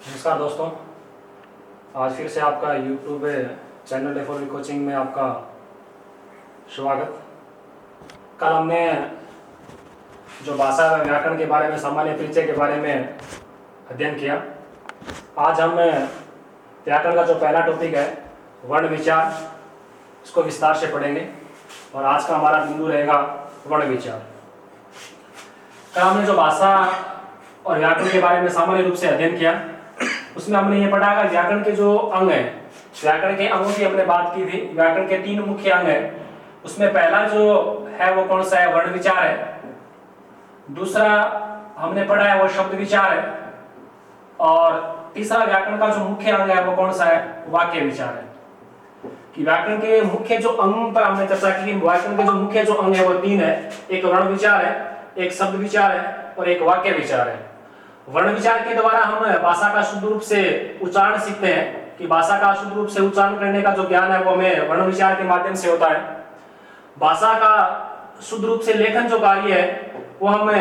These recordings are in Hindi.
नमस्कार दोस्तों, आज फिर से आपका यूट्यूब चैनल डेफोर कोचिंग में आपका स्वागत। कल हमने जो भाषा व व्याकरण के बारे में, सामान्य परिचय के बारे में अध्ययन किया। आज हम व्याकरण का जो पहला टॉपिक है वर्ण विचार, इसको विस्तार से पढ़ेंगे और आज का हमारा बिंदु रहेगा वर्ण विचार। कल हमने जो भाषा और व्याकरण के बारे में सामान्य रूप से अध्ययन किया, उसमें हमने ये पढ़ा कि व्याकरण के जो अंग हैं, व्याकरण के अंगों की हमने बात की थी। व्याकरण के 3 मुख्य अंग हैं, उसमें पहला जो है वो कौन सा है? वर्ण विचार है। दूसरा हमने पढ़ा है वो शब्द विचार है, और तीसरा व्याकरण का जो मुख्य अंग है वो कौन सा है? वाक्य विचार है। कि व्याकरण के मुख्य जो अंग पर हमने चर्चा की, व्याकरण के जो मुख्य जो अंग है वो 3 है। एक वर्ण विचार है, एक शब्द विचार है और एक वाक्य विचार है। वर्ण विचार के द्वारा हम भाषा का शुद्ध रूप से उच्चारण सीखते हैं कि भाषा का शुद्ध रूप से उच्चारण करने का जो ज्ञान है वो हमें वर्ण विचार के माध्यम से होता है। भाषा का शुद्ध रूप से लेखन जो कार्य है वो हम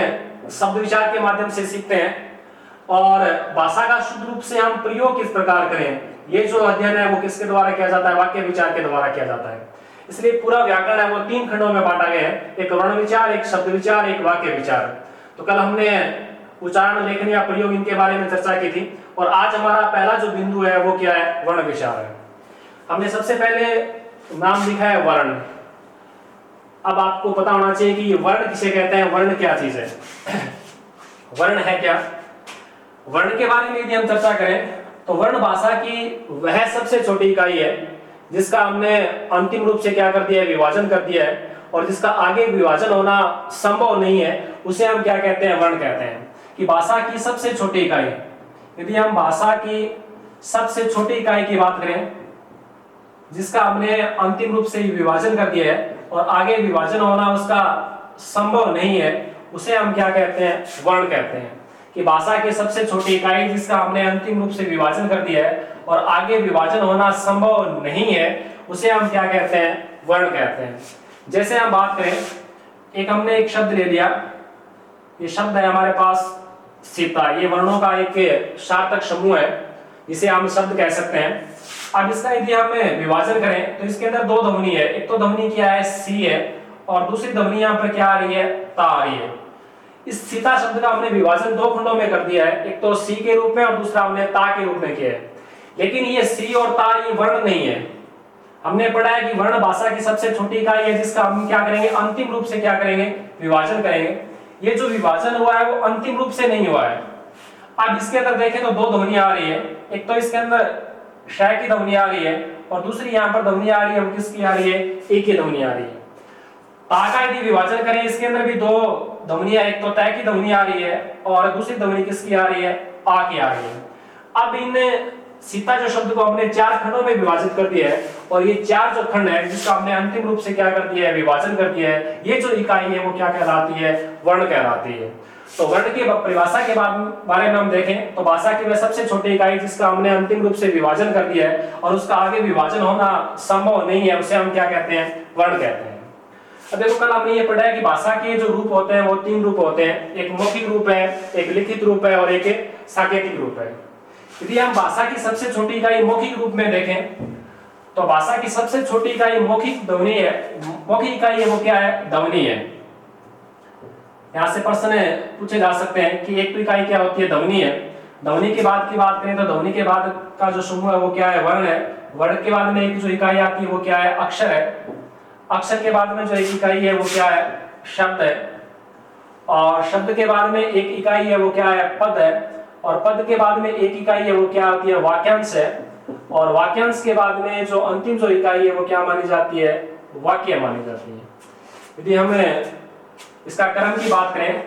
शब्द विचार के माध्यम से सीखते हैं, और भाषा का शुद्ध रूप से हम प्रयोग किस प्रकार करें, ये जो अध्ययन है वो किसके द्वारा किया जाता है? वाक्य विचार के द्वारा किया जाता है। इसलिए पूरा व्याकरण है वो 3 खंडों में बांटा गया है, एक वर्ण विचार, एक शब्द विचार, एक वाक्य विचार। तो कल हमने उच्चारण, लेखन या प्रयोग इनके बारे में चर्चा की थी, और आज हमारा पहला जो बिंदु है वो क्या है? वर्ण विचार है। हमने सबसे पहले नाम लिखा है वर्ण। अब आपको पता होना चाहिए कि वर्ण किसे कहते हैं, वर्ण क्या चीज है, वर्ण है क्या। वर्ण के बारे में यदि हम चर्चा करें तो वर्ण भाषा की वह सबसे छोटी इकाई है जिसका हमने अंतिम रूप से क्या कर दिया है? विभाजन कर दिया है, और जिसका आगे विभाजन होना संभव नहीं है, उसे हम क्या कहते हैं? वर्ण कहते हैं। कि भाषा की सबसे छोटी इकाई, यदि हम भाषा की सबसे छोटी इकाई की बात करें जिसका हमने अंतिम रूप से विभाजन कर दिया है और आगे विभाजन होना उसका संभव नहीं है, उसे हम क्या कहते हैं? वर्ण कहते हैं। कि भाषा की सबसे छोटी इकाई जिसका हमने अंतिम रूप से विभाजन कर दिया है और आगे विभाजन होना संभव नहीं है, उसे हम क्या कहते हैं? वर्ण कहते हैं। जैसे हम बात करें, एक शब्द ले लिया, ये शब्द है हमारे पास सीता। ये वर्णों का एक सार्थक समूह है जिसे हम शब्द कह सकते हैं। अब इसका यदि हम विभाजन करें तो इसके अंदर 2 ध्वनि है। एक तो ध्वनि क्या है? सी है, और दूसरी ध्वनि यहाँ पर क्या आ रही है? ता आ रही है। इस सीता शब्द का हमने विभाजन 2 खंडों में कर दिया है, एक तो सी के रूप में और दूसरा हमने ता के रूप में किया है। लेकिन ये सी और ता ये वर्ण नहीं है। हमने पढ़ा है कि वर्ण भाषा की सबसे छोटी इकाई है जिसका हम क्या करेंगे? अंतिम रूप से क्या करेंगे? विभाजन करेंगे। ये जो विभाजन हुआ है वो अंतिम रूप से नहीं हुआ है। अब इसके अंदर देखें तो 2 ध्वनि आ रही है, एक तो इसके अंदर श की ध्वनि आ रही है और दूसरी यहाँ पर ध्वनि आ रही है, वो किसकी आ रही है? ए की ध्वनि आ रही है। ता का यदि विभाजन करें, इसके अंदर भी 2 ध्वनियां, एक तो तय की ध्वनि आ रही है और दूसरी ध्वनि किसकी आ रही है? आ की आ रही है। अब इन सीता जो शब्द को हमने 4 खंडों में विभाजित कर दिया है, और ये 4 जो खंड है जिसका हमने अंतिम रूप से क्या कर दिया है? विभाजन कर दिया है, ये जो इकाई है वो क्या कहलाती है? वर्ण कहलाती है। तो वर्ण की परिभाषा के बारे में हम देखें तो भाषा की वह सबसे छोटी इकाई जिसका हमने अंतिम रूप से विभाजन कर दिया है और उसका आगे विभाजन होना संभव नहीं है, उसे हम क्या कहते हैं? वर्ण कहते हैं। अब देखो, कल हमने ये पढ़ा है कि भाषा के जो रूप होते हैं वो 3 रूप होते हैं, एक मौखिक रूप है, एक लिखित रूप है और एक सांकेतिक रूप है। यदि हम भाषा की सबसे छोटी इकाई मौखिक रूप में देखें तो भाषा की सबसे छोटी इकाई मौखिक ध्वनि है। मौखिक इकाई है वो क्या है? ध्वनि है। यहाँ से प्रश्न पूछे जा सकते हैं कि एक तो इकाई क्या होती है? ध्वनि है। ध्वनि के बाद की बात करें तो ध्वनि के बाद का जो समूह है वो क्या है? वर्ण है। वर्ण के बाद में एक जो इकाई आती है वो क्या है? अक्षर है। अक्षर के बाद में जो एक इकाई है वो क्या है? शब्द है। और शब्द के बाद में एक इकाई है वो क्या है? पद है। और पद के बाद में एक इकाई है वो क्या आती है? वाक्यांश है। और वाक्यांश के बाद में जो अंतिम जो इकाई है वो क्या मानी जाती है? वाक्य मानी जाती है। यदि हम इसका क्रम की बात करें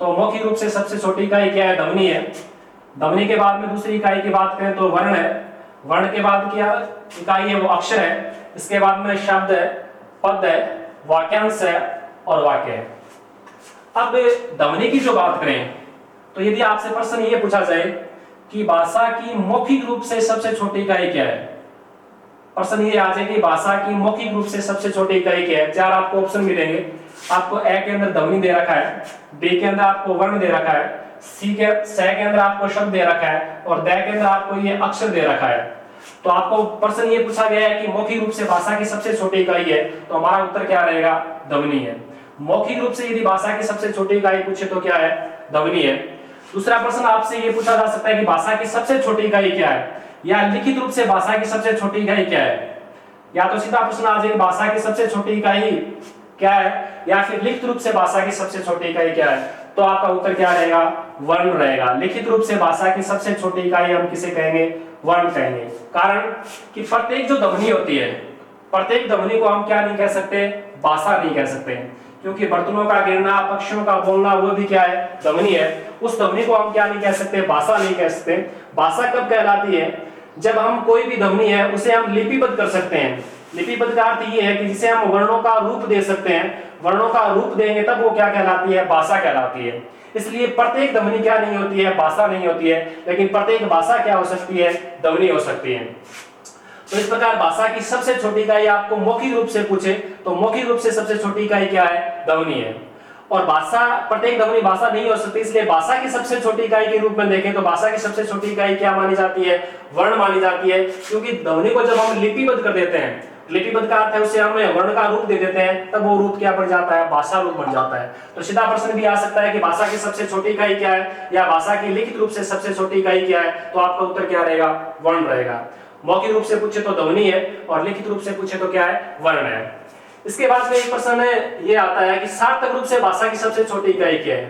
तो मौखिक रूप से सबसे छोटी इकाई क्या है? ध्वनि है। ध्वनि के बाद में दूसरी इकाई की बात करें तो वर्ण है। वर्ण के बाद क्या इकाई है? वो अक्षर है। इसके बाद में शब्द है, पद है, वाक्यांश है और वाक्य है। अब ध्वनि की जो बात करें तो यदि आपसे प्रश्न ये पूछा जाए कि भाषा की मौखिक रूप से सबसे छोटी इकाई क्या है, प्रश्न ये आ जाए कि भाषा की मौखिक रूप से सबसे छोटी इकाई क्या है। 4 आपको ऑप्शन मिलेंगे। आपको ए के अंदर ध्वनि दे रखा है, बी के अंदर आपको वर्ण दे रखा है, सी के से के अंदर आपको शब्द दे रखा है और द के अंदर आपको ये अक्षर दे रखा है। तो आपको प्रश्न ये पूछा गया है कि मौखिक रूप से भाषा की सबसे छोटी इकाई है, तो हमारा उत्तर क्या रहेगा? ध्वनि है। मौखिक रूप से यदि भाषा की सबसे छोटी इकाई पूछे तो क्या है? ध्वनि है। दूसरा प्रश्न आपसे ये पूछा जा सकता है कि भाषा की सबसे छोटी इकाई क्या है, या लिखित रूप से भाषा की सबसे छोटी इकाई क्या है। या तो सीधा प्रश्न आ जाए भाषा की सबसे छोटी इकाई क्या है, या फिर लिखित रूप से भाषा की सबसे छोटी इकाई क्या है, तो आपका उत्तर क्या रहेगा? वर्ण रहेगा। लिखित रूप से भाषा की सबसे छोटी इकाई हम किसे कहेंगे? वर्ण कहेंगे। कारण कि प्रत्येक जो ध्वनि होती है, प्रत्येक ध्वनि को हम क्या नहीं कह सकते? भाषा नहीं कह सकते, क्योंकि बर्तनों का गिरना, पक्षियों का बोलना, वो भी क्या है? ध्वनि है। उस ध्वनि को हम क्या नहीं कह सकते? भाषा नहीं कह सकते। भाषा कब कहलाती है? जब हम कोई भी ध्वनि है उसे हम लिपिबद्ध कर सकते हैं। लिपिबद्ध का अर्थ ये है कि जिसे हम वर्णों का रूप दे सकते हैं, वर्णों का रूप देंगे तब वो क्या कहलाती है? भाषा कहलाती है। इसलिए प्रत्येक ध्वनि क्या नहीं होती है? भाषा नहीं होती है, लेकिन प्रत्येक भाषा क्या हो सकती है? ध्वनि हो सकती है। तो इस प्रकार भाषा की सबसे छोटी इकाई आपको मौखिक रूप से पूछे तो मौखिक रूप से सबसे छोटी इकाई क्या है? ध्वनि है। और भाषा, प्रत्येक ध्वनि भाषा नहीं हो सकती, इसलिए भाषा की सबसे छोटी इकाई के रूप में देखें तो भाषा की सबसे छोटी इकाई क्या मानी जाती है? वर्ण मानी जाती है। क्योंकि ध्वनि को जब हम लिपिबद्ध कर देते हैं, लिपिबद्ध का अर्थ है उसे हमें वर्ण का रूप दे देते हैं, तब वो रूप क्या बन जाता है? भाषा रूप बन जाता है। तो सीधा प्रश्न भी आ सकता है कि भाषा की सबसे छोटी इकाई क्या है, या भाषा की लिखित रूप से सबसे छोटी इकाई क्या है, तो आपका उत्तर क्या रहेगा? वर्ण रहेगा। मौखिक रूप से पूछे तो ध्वनि है और लिखित रूप से पूछे तो क्या है? वर्ण है। इसके बाद में एक प्रश्न ये आता है कि सार्थक रूप से भाषा की सबसे छोटी इकाई क्या है।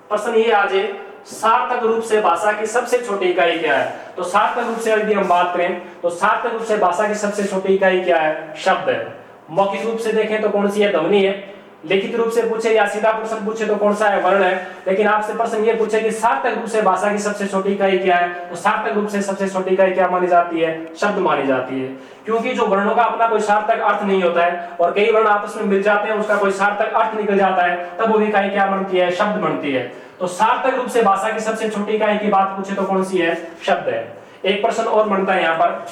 प्रश्न ये आ जाए, सार्थक रूप से भाषा की सबसे छोटी इकाई क्या है। तो सार्थक रूप से यदि हम बात करें तो सार्थक रूप से भाषा की सबसे छोटी इकाई क्या है? शब्द है। मौखिक रूप से देखें तो कौन सी है? ध्वनि है। लिखित रूप से पूछे या सीधा प्रश्न पूछे तो कौन सा है? वर्ण है। लेकिन आपसे प्रश्न ये पूछे कि सार्थक रूप से भाषा की सबसे छोटी इकाई क्या है, तो सार्थक रूप से सबसे छोटी इकाई क्या मानी जाती है? शब्द मानी जाती है। क्योंकि जो वर्णों का अपना कोई सार्थक अर्थ नहीं होता है और कई वर्ण आपस में मिल जाते हैं, उसका कोई सार्थक अर्थ निकल जाता है, तब वो इकाई क्या बनती है? शब्द बनती है। तो सार्थक रूप से भाषा की सबसे छोटी इकाई की बात पूछे तो कौन सी है? शब्द है। एक प्रश्न और बनता है यहाँ पर,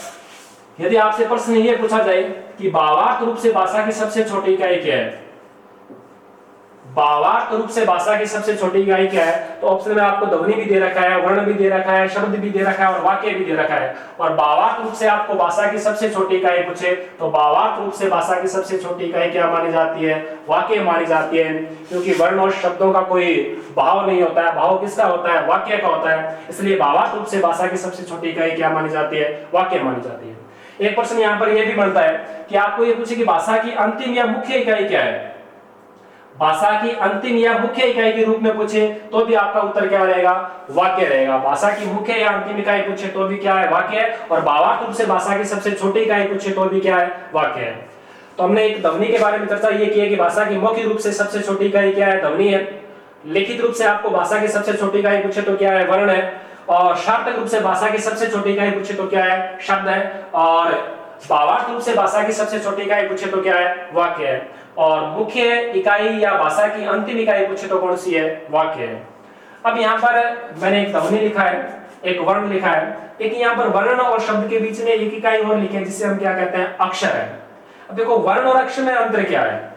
यदि आपसे प्रश्न ये पूछा जाए कि भावार्थ रूप से भाषा की सबसे छोटी इकाई क्या है, भावार्थ रूप से भाषा की सबसे छोटी इकाई क्या है, तो ऑप्शन में आपको ध्वनि भी दे रखा है, वर्ण भी दे रखा है, शब्द भी दे रखा है और वाक्य भी दे रखा है। और भावार्थ रूप से आपको भाषा की सबसे छोटी इकाई पूछे तो भावार्थ रूप से भाषा की सबसे छोटी इकाई क्या मानी जाती है? वाक्य मानी जाती है। क्योंकि वर्ण और शब्दों का कोई भाव नहीं होता है, भाव किसका होता है? वाक्य का होता है। इसलिए भावार्थ रूप से भाषा की सबसे छोटी इकाई क्या मानी जाती है? वाक्य मानी जाती है। एक प्रश्न यहाँ पर यह भी बनता है कि आपको ये पूछे कि भाषा की अंतिम या मुख्य इकाई क्या है। भाषा की अंतिम या मुख्य इकाई के रूप में पूछे तो भी आपका उत्तर क्या रहेगा? वाक्य रहेगा। भाषा की मुख्य या अंतिम इकाई पूछे तो भी क्या है? वाक्य है। और भावार्थ रूप से भाषा की सबसे छोटी इकाई पूछे तो भी क्या है? वाक्य है। तो हमने एक ध्वनि के बारे में चर्चा ये की है कि भाषा की मौखिक रूप से सबसे छोटी इकाई क्या है? ध्वनि है। लिखित रूप से आपको भाषा की सबसे छोटी इकाई पूछे तो क्या है? वर्ण है। और सार्थक रूप से भाषा की सबसे छोटी इकाई पूछे तो क्या है? शब्द है। और भावार्थ रूप से भाषा की सबसे छोटी इकाई पूछे तो क्या है? वाक्य है। और मुख्य इकाई या भाषा की अंतिम इकाई पूछे तो कौन सी है? वाक्य है। अब यहाँ पर मैंने एक ध्वनि लिखा है, एक वर्ण लिखा है, एक यहाँ पर वर्ण और शब्द के बीच में एक इकाई और लिखी है जिसे हम क्या कहते हैं? अक्षर है। अब देखो वर्ण और अक्षर में अंतर क्या है।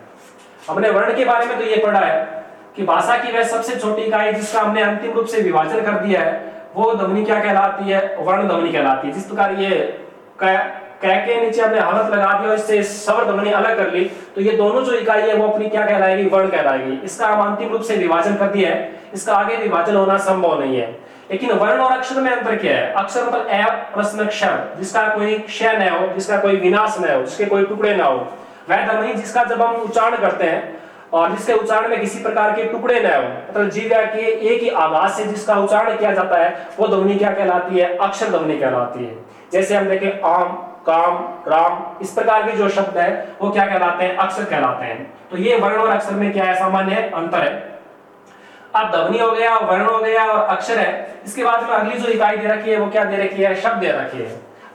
हमने वर्ण के बारे में तो ये पढ़ा है कि भाषा की वह सबसे छोटी इकाई जिसका हमने अंतिम रूप से विभाजन कर दिया है वो ध्वनि क्या कहलाती है? वर्ण ध्वनि कहलाती है। जिस प्रकार ये कह के नीचे हमने हलंत लगा दिया और इससे स्वर ध्वनि अलग कर ली, तो ये दोनों जो इकाई है वो अपनी क्या कहलाएगी? वर्ण कहलाएगी। इसका हम अंतिम रूप से विभाजन कर दिया है, इसका आगे विभाजन होना संभव नहीं है। लेकिन वर्ण और अक्षर में अंतर क्या है? अक्षर मतलब अ प्रश्न क्षर, जिसका कोई क्षय न हो, जिसका कोई विनाश न हो, जिसके कोई टुकड़े ना हो। वह ध्वनि जिसका जब हम उच्चारण करते हैं और जिसके उच्चारण में किसी प्रकार के टुकड़े न हो, मतलब जीवा के एक ही आवाज से जिसका उच्चारण किया जाता है, वो ध्वनि क्या कहलाती है? अक्षर ध्वनि कहलाती है। जैसे हम देखें आम, काम, राम, इस प्रकार के जो शब्द है वो क्या कहलाते हैं? अक्षर कहलाते हैं। तो ये वर्ण और अक्षर में क्या है? सामान्य अंतर है। अब ध्वनि हो गया, वर्ण हो गया और अक्षर है। इसके बाद में अगली जो इकाई दे रखी है वो क्या दे रखी है? शब्द दे रखी है।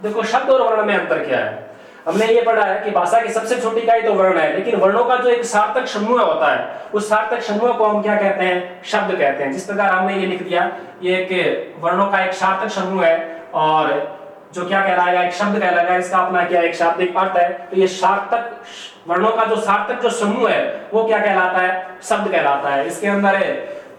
देखो शब्द और वर्ण में अंतर क्या है। हमने ये पढ़ा है कि भाषा की सबसे छोटी इकाई तो वर्ण है, लेकिन वर्णों का जो एक सार्थक समूह होता है उस सार्थक समूह को हम क्या कहते हैं? शब्द कहते हैं। जिस प्रकार हमने ये लिख दिया, ये एक वर्णों का एक सार्थक समूह है और जो क्या कहलाएगा? एक शब्द कहलाएगा। इसका अपना क्या एक शाब्दिक अर्थ है। तो ये सार्थक वर्णों का जो सार्थक जो समूह है वो क्या कहलाता है? शब्द कहलाता है। इसके अंदर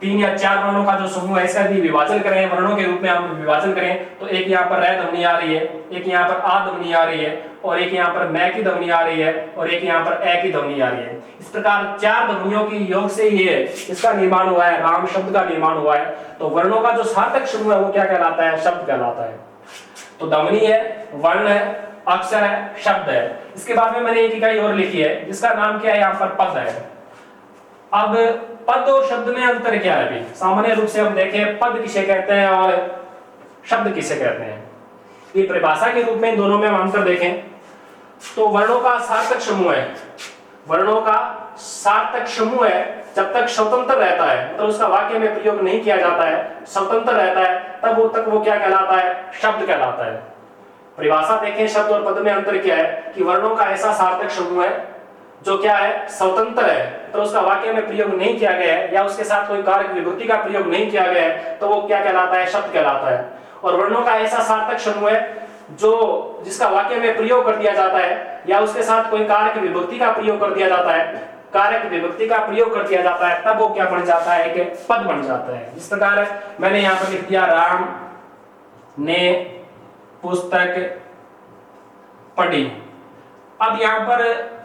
3 या 4 वर्णों का जो समूह है इसका यदि विभाजन करें, वर्णों के रूप में हम विभाजन करें, तो एक यहाँ पर रै ध्वनि आ रही है, एक यहाँ पर आ ध्वनि आ रही है, और एक यहाँ पर मै की ध्वनि आ रही है, और एक यहाँ पर ए की ध्वनि आ रही है। इस प्रकार 4 ध्वनियों की योग से ये इसका निर्माण हुआ है, राम शब्द का निर्माण हुआ है। तो वर्णों का जो सार्थक समूह है वो क्या कहलाता है? शब्द कहलाता है। तो ध्वनि है, वर्ण है, अक्षर है, शब्द है। इसके बाद में मैंने एक इकाई और लिखी है जिसका नाम क्या है? यहाँ पर पद है। अब पद और शब्द में अंतर क्या है? अभी सामान्य रूप से हम देखें पद किसे कहते हैं और शब्द किसे कहते हैं। ये परिभाषा के रूप में इन दोनों में हम अंतर देखें तो वर्णों का सार्थक समूह है, वर्णों का सार्थक समूह है जब तक स्वतंत्र रहता है, मतलब उसका वाक्य में प्रयोग नहीं किया जाता है, स्वतंत्र रहता है, तक वो क्या कहलाता है? शब्द कहलाता है। परिभाषा देखें शब्द और पद में अंतर क्या है कि वर्णों का ऐसा सार्थक समूह है जो क्या है? स्वतंत्र है, तो उसका वाक्य में प्रयोग नहीं किया गया है या उसके साथ कोई कारक विभक्ति का प्रयोग नहीं किया गया है, तो वो क्या कहलाता है? शब्द कहलाता है। और वर्णों का ऐसा सार्थक समूह है जो जिसका वाक्य में प्रयोग कर दिया जाता है या उसके साथ कोई कारक विभक्ति का प्रयोग कर दिया जाता है, कारक विभक्ति का प्रयोग कर दिया जाता है, तब वो क्या बन जाता है? एक पद बन जाता है। इस प्रकार मैंने यहाँ पर लिख दिया राम ने पुस्तक पढ़ी। अब यहाँ पर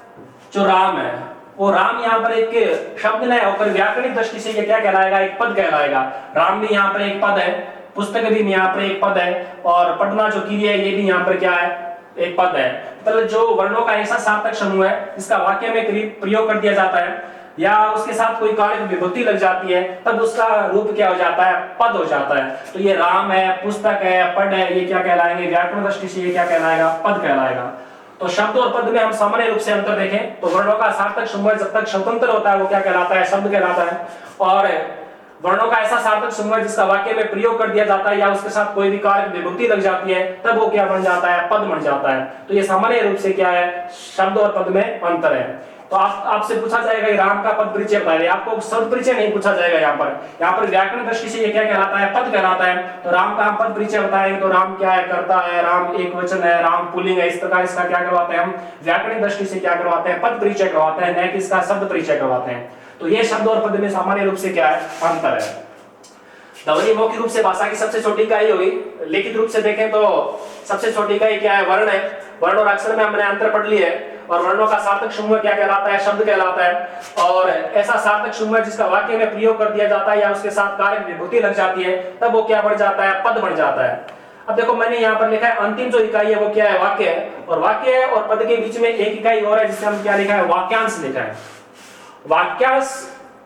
जो राम है वो राम यहाँ पर एक शब्द नहीं होकर व्याकरणिक दृष्टि से ये क्या कहलाएगा? एक पद कहलाएगा। राम भी यहाँ पर एक पद है, पुस्तक भी यहाँ पर एक पद है, और पढ़ना जो क्रिया है ये भी यहाँ पर क्या है? एक पद है। मतलब जो वर्णों का ऐसा सार्थक समूह है जिसका वाक्य में प्रयोग कर दिया जाता है या उसके साथ कोई कारक विभक्ति लग जाती है, तब उसका रूप क्या हो जाता है? पद हो जाता है। तो ये राम है, पुस्तक है, पढ़ है, ये क्या कहलाएंगे? व्याकरण दृष्टि से ये क्या कहलाएगा? पद कहलाएगा। तो शब्द और पद में हम सामान्य रूप से अंतर देखें तो वर्णों का सार्थक समूह जब तक स्वतंत्र होता है वो क्या कहलाता है? शब्द कहलाता है। और वर्णों का ऐसा सार्थक समूह जिसका वाक्य में प्रयोग कर दिया जाता है या उसके साथ कोई भी कारक विभक्ति लग जाती है, तब वो क्या बन जाता है? पद बन जाता है। तो ये सामान्य रूप से क्या है? शब्द और पद में अंतर है। तो आपसे पूछा जाएगा राम का पद परिचय बताइए, आपको शब्द परिचय नहीं पूछा जाएगा। यहाँ पर व्याकरण दृष्टि से ये क्या कहलाता है? पद कहलाता है। तो राम का हम पद परिचय बताएंगे तो राम क्या है? करता है, राम एक वचन है, राम पुल्लिंग है। इस प्रकार इसका क्या करवाते हैं? हम व्याकरण दृष्टि से क्या करवाते हैं? पद परिचय करवाते हैं, न कि इसका शब्द परिचय करवाते हैं। तो ये शब्द और पद में सामान्य रूप से क्या है? अंतर है। ध्वनि मौखिक रूप से भाषा की सबसे छोटी इकाई होगी। लिखित रूप से देखें तो सबसे छोटी इकाई क्या है? वर्ण है। वर्ण और अक्षर में हमने अंतर पढ़ लिया है। और वर्णों का सार्थक समूह क्या कहलाता है? शब्द कहलाता है। और ऐसा सार्थक समूह जिसका वाक्य में प्रयोग कर दिया जाता है या उसके साथ कारक विभक्ति लग जाती है, तब वो क्या बन जाता है? पद बन जाता है। अब देखो मैंने यहाँ पर लिखा है अंतिम जो इकाई है वो क्या है? वाक्य है। और वाक्य और पद के बीच में एक इकाई और है जिसे हम क्या लिखा है? वाक्यांश लिखा है। वाक्यांश,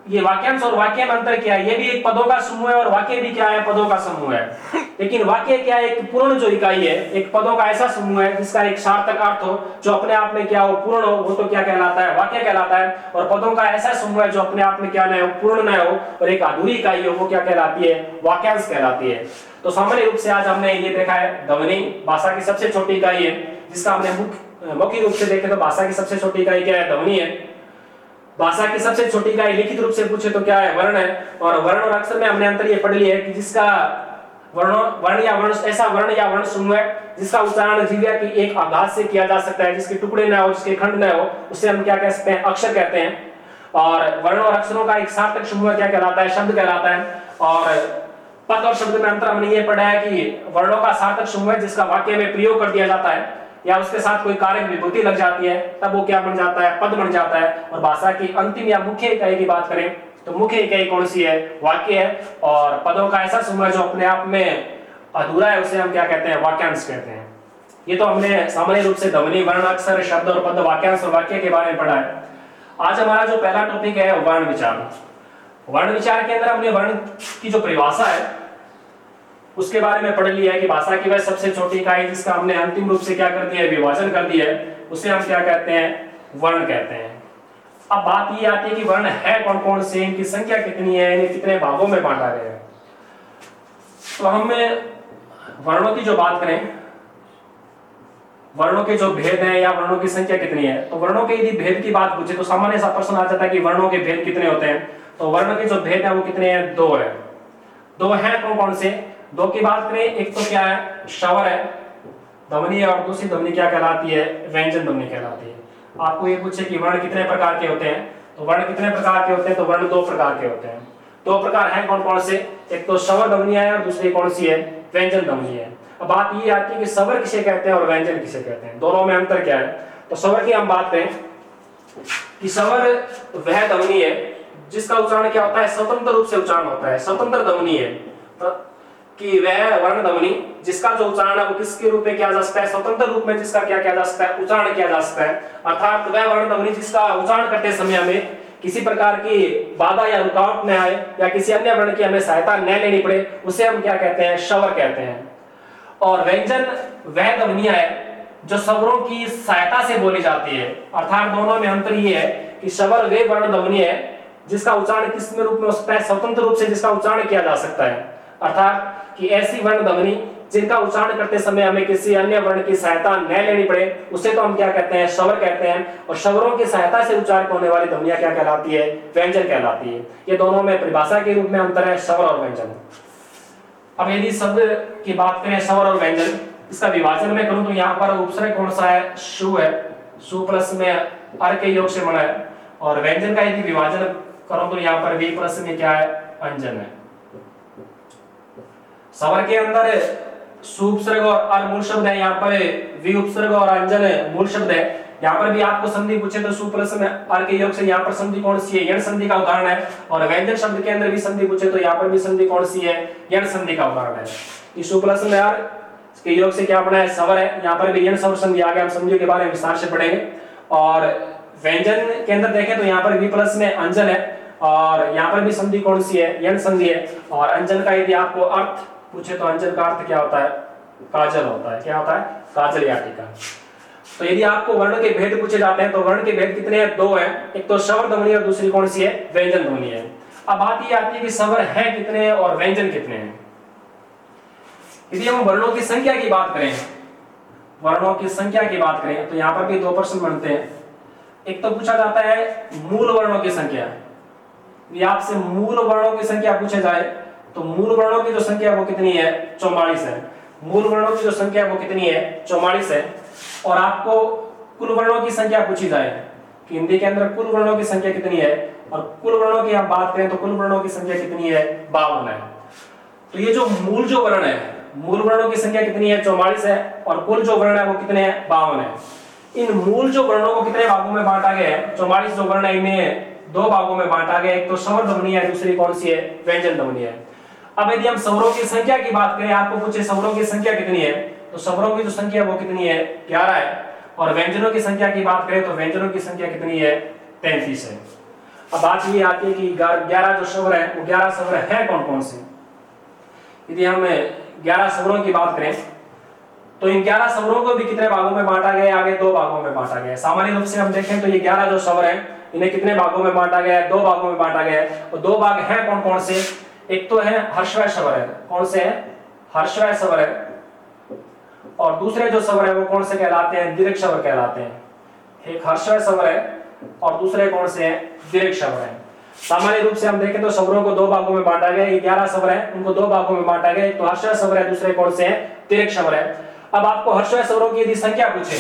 ये वाक्यांश और वाक्य में अंतर क्या है? ये भी एक पदों का समूह है और वाक्य भी क्या है? पदों का समूह है। लेकिन वाक्य क्या है? एक पूर्ण जो इकाई है, एक पदों का ऐसा समूह है जिसका एक सार्थक अर्थ हो, जो अपने आप में क्या हो? पूर्ण हो, वो तो क्या कहलाता है? वाक्य कहलाता है। और पदों का ऐसा समूह है जो अपने आप में क्या न हो? पूर्ण न हो, और एक अधूरी इकाई हो, वो क्या कहलाती है? वाक्यांश कहलाती है। तो सामान्य रूप से आज हमने ये देखा है ध्वनि भाषा की सबसे छोटी इकाई है, जिसका हमने मौखिक रूप से देखे तो भाषा की सबसे छोटी इकाई क्या है? ध्वनि है। भाषा की सबसे छोटी इकाई लिखित रूप से पूछे तो क्या है? वर्ण है। और वर्ण और अक्षर में हमने अंतर ये पढ़ लिया है कि जिसका वर्ण या वर्ण ऐसा वर्ण या वर्ण समूह है जिसका उच्चारण जीवा की एक आघात से किया जा सकता है, जिसके टुकड़े न हो, जिसके खंड न हो, उसे हम क्या कह सकते हैं? अक्षर कहते हैं। और वर्ण और अक्षरों का एक सार्थक समूह क्या कहलाता है? शब्द कहलाता है। और पद और शब्द में अंतर हमने ये पढ़ा है कि वर्णों का सार्थक समूह जिसका वाक्य में प्रयोग कर दिया जाता है या उसके साथ कोई कारक विभक्ति लग जाती है, तब वो क्या बन जाता है? पद बन जाता है। और भाषा की अंतिम या मुख्य इकाई की बात करें तो मुख्य इकाई कौन सी है? वाक्य है। और पदों का ऐसा समूह जो अपने आप में अधूरा है उसे हम क्या कहते हैं? वाक्यांश कहते हैं। ये तो हमने सामान्य रूप से ध्वनि, वर्ण, अक्षर, शब्द और पद, वाक्यांश और वाक्य के बारे में पढ़ा है। आज हमारा जो पहला टॉपिक है वर्ण विचार। वर्ण विचार के अंदर हमने वर्ण की जो परिभाषा है उसके बारे में पढ़ लिया है कि भाषा की वह सबसे छोटी इकाई जिसका हमने अंतिम रूप से क्या कर दिया है? विभाजन कर दिया है, उसे हम क्या कहते हैं? वर्ण कहते हैं। अब बात ये आती है कि वर्ण है कौन कौन से, इनकी संख्या कितनी है, इन्हें कितने भागों में बांटा गया है। तो हम वर्णों की जो बात करें, वर्णों के जो भेद हैं या वर्णों की संख्या कितनी है, तो वर्णों के यदि भेद की बात पूछे तो सामान्य सा प्रश्न आ जाता है कि वर्णों के भेद कितने होते हैं। तो वर्ण के जो भेद है वो कितने हैं? 2 है। 2 हैं कौन कौन से? 2 की बात करें, एक तो क्या है? स्वर है, ध्वनि है, और दूसरी ध्वनि क्या कहलाती है? व्यंजन ध्वनि कहलाती है। आपको ये पूछे कि वर्ण कितने प्रकार के होते हैं, तो वर्ण कितने प्रकार के होते हैं? तो वर्ण 2 प्रकार के होते हैं। दो प्रकार हैं कौन कौन से, एक तो स्वर ध्वनियां है और दूसरी कौन सी है, व्यंजन ध्वनि है। अब बात ये आती है कि स्वर किसे कहते हैं और व्यंजन किसे कहते हैं, दोनों में अंतर क्या है। तो स्वर की हम बात करें कि स्वर वह ध्वनि है जिसका उच्चारण क्या होता है, स्वतंत्र रूप से उच्चारण होता है, स्वतंत्र ध्वनि है। तो कि वह वर्ण ध्वनि जिसका जो उच्चारण है वो किसके रूप में किया जा सकता है, स्वतंत्र रूप में जिसका क्या किया जा सकता है, उच्चारण किया जा सकता है। अर्थात वह वर्ण ध्वनि जिसका उच्चारण करते समय हमें किसी प्रकार की बाधा या रुकावट न आए या किसी अन्य वर्ण की हमें सहायता न लेनी पड़े, उसे हम क्या कहते हैं, स्वर कहते हैं। और व्यंजन वह ध्वनियां है जो स्वरों की सहायता से बोली जाती है। अर्थात दोनों में अंतर यह है कि स्वर वे वर्ण ध्वनि है जिसका उच्चारण किस रूप में हो सकता है, स्वतंत्र रूप से जिसका उच्चारण किया जा सकता है। अर्थात कि ऐसी वर्ण ध्वनि जिनका उच्चारण करते समय हमें किसी अन्य वर्ण की सहायता न लेनी पड़े, उसे तो हम क्या कहते हैं, स्वर कहते हैं। और स्वरों की सहायता से उच्चारित होने वाली ध्वनियां क्या कहलाती है, व्यंजन कहलाती है। ये दोनों में परिभाषा के रूप में अंतर है, स्वर और व्यंजन। अब यदि शब्द की बात करें स्वर और व्यंजन, इसका विभाजन में करूं तो यहाँ पर उपसर्ग कौन सा है, सु है, सु प्लस में अर के योग से बना है। और व्यंजन का यदि विभाजन करूं तो यहाँ पर वी प्लस में क्या है, अंजन है। स्वर के अंदर सु उपसर्ग और अर मूल शब्द है, यहाँ पर वी उपसर्ग और अंजन मूल शब्द है। यहाँ पर भी आपको संधि पूछे तो सु प्लस में अर के योग से यहाँ पर संधि कौन सी है, यण संधि का उदाहरण है। और व्यंजन शब्द के अंदर भी संधि पूछे तो यहाँ पर भी संधि कौन सी है, यण संधि का उदाहरण है। सु प्लस में अर के योग से क्या बना है, स्वर है। यहाँ पर भी यण स्वर संधि आ गया, हम संधियों के बारे में विस्तार से पढ़ेंगे। और व्यंजन के अंदर देखें तो यहाँ पर वी प्लस में अंजन है और यहाँ पर भी संधि कौन सी है, यण संधि है। और अंजन का यदि आपको अर्थ पूछे तो अंजन का अर्थ क्या होता है, काजल होता है। क्या होता है, काजल या टीका। तो यदि आपको वर्ण के भेद पूछे जाते हैं तो वर्ण के भेद कितने हैं, दो हैं, एक तो स्वर ध्वनि और दूसरी कौन सी है, व्यंजन ध्वनि है। अब बात ये आती है कि स्वर है कितने और व्यंजन कितने हैं। यदि हम वर्णों की संख्या की बात करें, वर्णों की संख्या की बात करें तो यहाँ पर भी दो प्रश्न बनते हैं। एक तो पूछा जाता है मूल वर्णों की संख्या। यदि आपसे मूल वर्णों की संख्या पूछे जाए तो मूल वर्णों की जो संख्या वो कितनी है, 44 है। मूल वर्णों की जो संख्या वो कितनी है, 44 है। और आपको कुल वर्णों की संख्या पूछी जाए कि हिंदी के अंदर कुल वर्णों की संख्या कितनी है, और कुल वर्णों की हम बात करें तो कुल वर्णों की संख्या कितनी है, 52 है। तो ये जो मूल जो वर्ण है, मूल वर्णों की संख्या कितनी है, 44 है। और कुल जो वर्ण है वो कितने हैं, 52 है। इन मूल जो वर्णों को कितने भागों में बांटा गया है, 44 जो वर्ण है इन्हें दो भागों में बांटा गया। एक तो स्वर ध्वनि है, दूसरी कौन सी है, व्यंजन ध्वनि है। अब यदि हम स्वरों की संख्या की बात करें, आपको पूछे स्वरों की संख्या कितनी है, तो स्वरों की जो संख्या वो कितनी है, 11 है। और व्यंजनों की संख्या की बात करें तो व्यंजनों की संख्या कितनी है, 33 है। अब बात ये आती है कि 11 जो स्वर है वो 11 स्वर है कौन कौन से। यदि हम 11 स्वरों की बात करें तो इन 11 स्वरों को भी कितने भागों में बांटा गया, आगे दो भागों में बांटा गया। सामान्य रूप से हम देखें तो ये 11 जो स्वर है इन्हें कितने भागों में बांटा गया है, दो भागों में बांटा गया है। और दो भाग हैं कौन कौन से, एक तो है हर्षवय स्वर है, कौन से है, हर्षवय स्वर है। और दूसरे जो स्वर है वो कौन से कहलाते हैं, दीर्घ स्वर कहलाते हैं। एक हर्षवय स्वर है और दूसरे कौन से हैं, दीर्घ स्वर है। सामान्य रूप से हम देखें तो स्वरों को दो भागों में बांटा गया, 11 स्वर है उनको दो भागों में बांटा गया। एक तो हर्षवय स्वर है, दूसरे कौन से हैं, दीर्घ स्वर है। अब आपको हर्षवय स्वरों की यदि संख्या पूछे,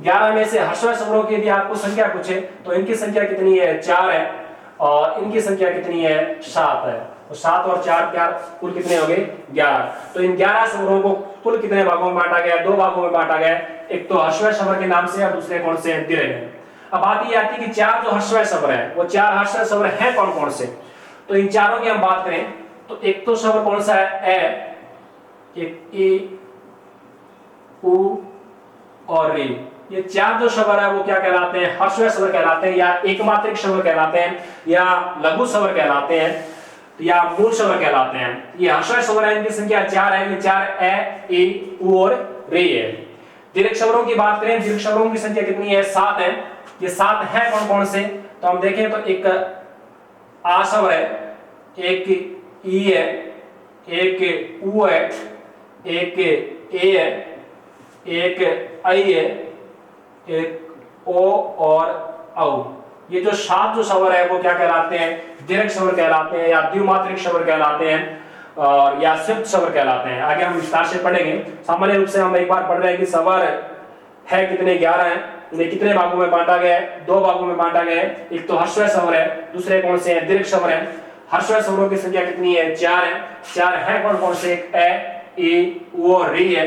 11 में से हर्षवय स्वरों की यदि आपको संख्या पूछे तो इनकी संख्या कितनी है, 4 है। और इनकी संख्या कितनी है, 7 है। तो 7 और 4 कुल कितने हो गए, 11। तो इन 11 स्वरों को कुल कितने भागों में बांटा गया, दो भागों में बांटा गया। एक तो हर्षवय स्वर के नाम से और दूसरे कौन से हैं, दीर्घ है। अब बात ये आती है कि 4 जो हर्षवय स्वर है वो 4 हर्षवय स्वर हैं कौन कौन से। तो इन चारों की हम बात करें तो एक तो स्वर कौन सा है, ए, एक ई, उ और रे। ये 4 जो स्वर है वो क्या कहलाते हैं, हर्षवय स्वर कहलाते हैं, या एकमात्रिक स्वर कहलाते हैं, या लघु स्वर कहलाते हैं, या मूल स्वर कहलाते हैं। ये हर्षवय स्वर है, इनकी संख्या 4 है। ये 4 ए, ई, उ और रे है। दीर्घ स्वरों की बात करें, दीर्घ स्वरों की संख्या कितनी है, 7 है। ये 7 है कौन कौन से, तो हम देखें तो एक आ स्वर है, एक ई है, एक उ है, एक ए है, एक आई है, एक ओ और औ। ये जो 7 जो स्वर है वो क्या कहलाते हैं, दीर्घ स्वर कहलाते हैं, या द्विमात्रिक स्वर कहलाते हैं, और या संयुक्त स्वर कहलाते हैं। आगे हम विस्तार से पढ़ेंगे। सामान्य रूप से हम एक बार पढ़ रहे हैं कि स्वर है कितने, 11 हैं। इन्हें कितने भागों में बांटा गया है, दो भागों में बांटा गया है। एक तो हर्षवय स्वर है, दूसरे कौन से हैं, दीर्घ स्वर है। हर्षवाय स्वरों की संख्या कितनी है? 4 है। 4 है कौन कौन से? ए, ई, उ और री है।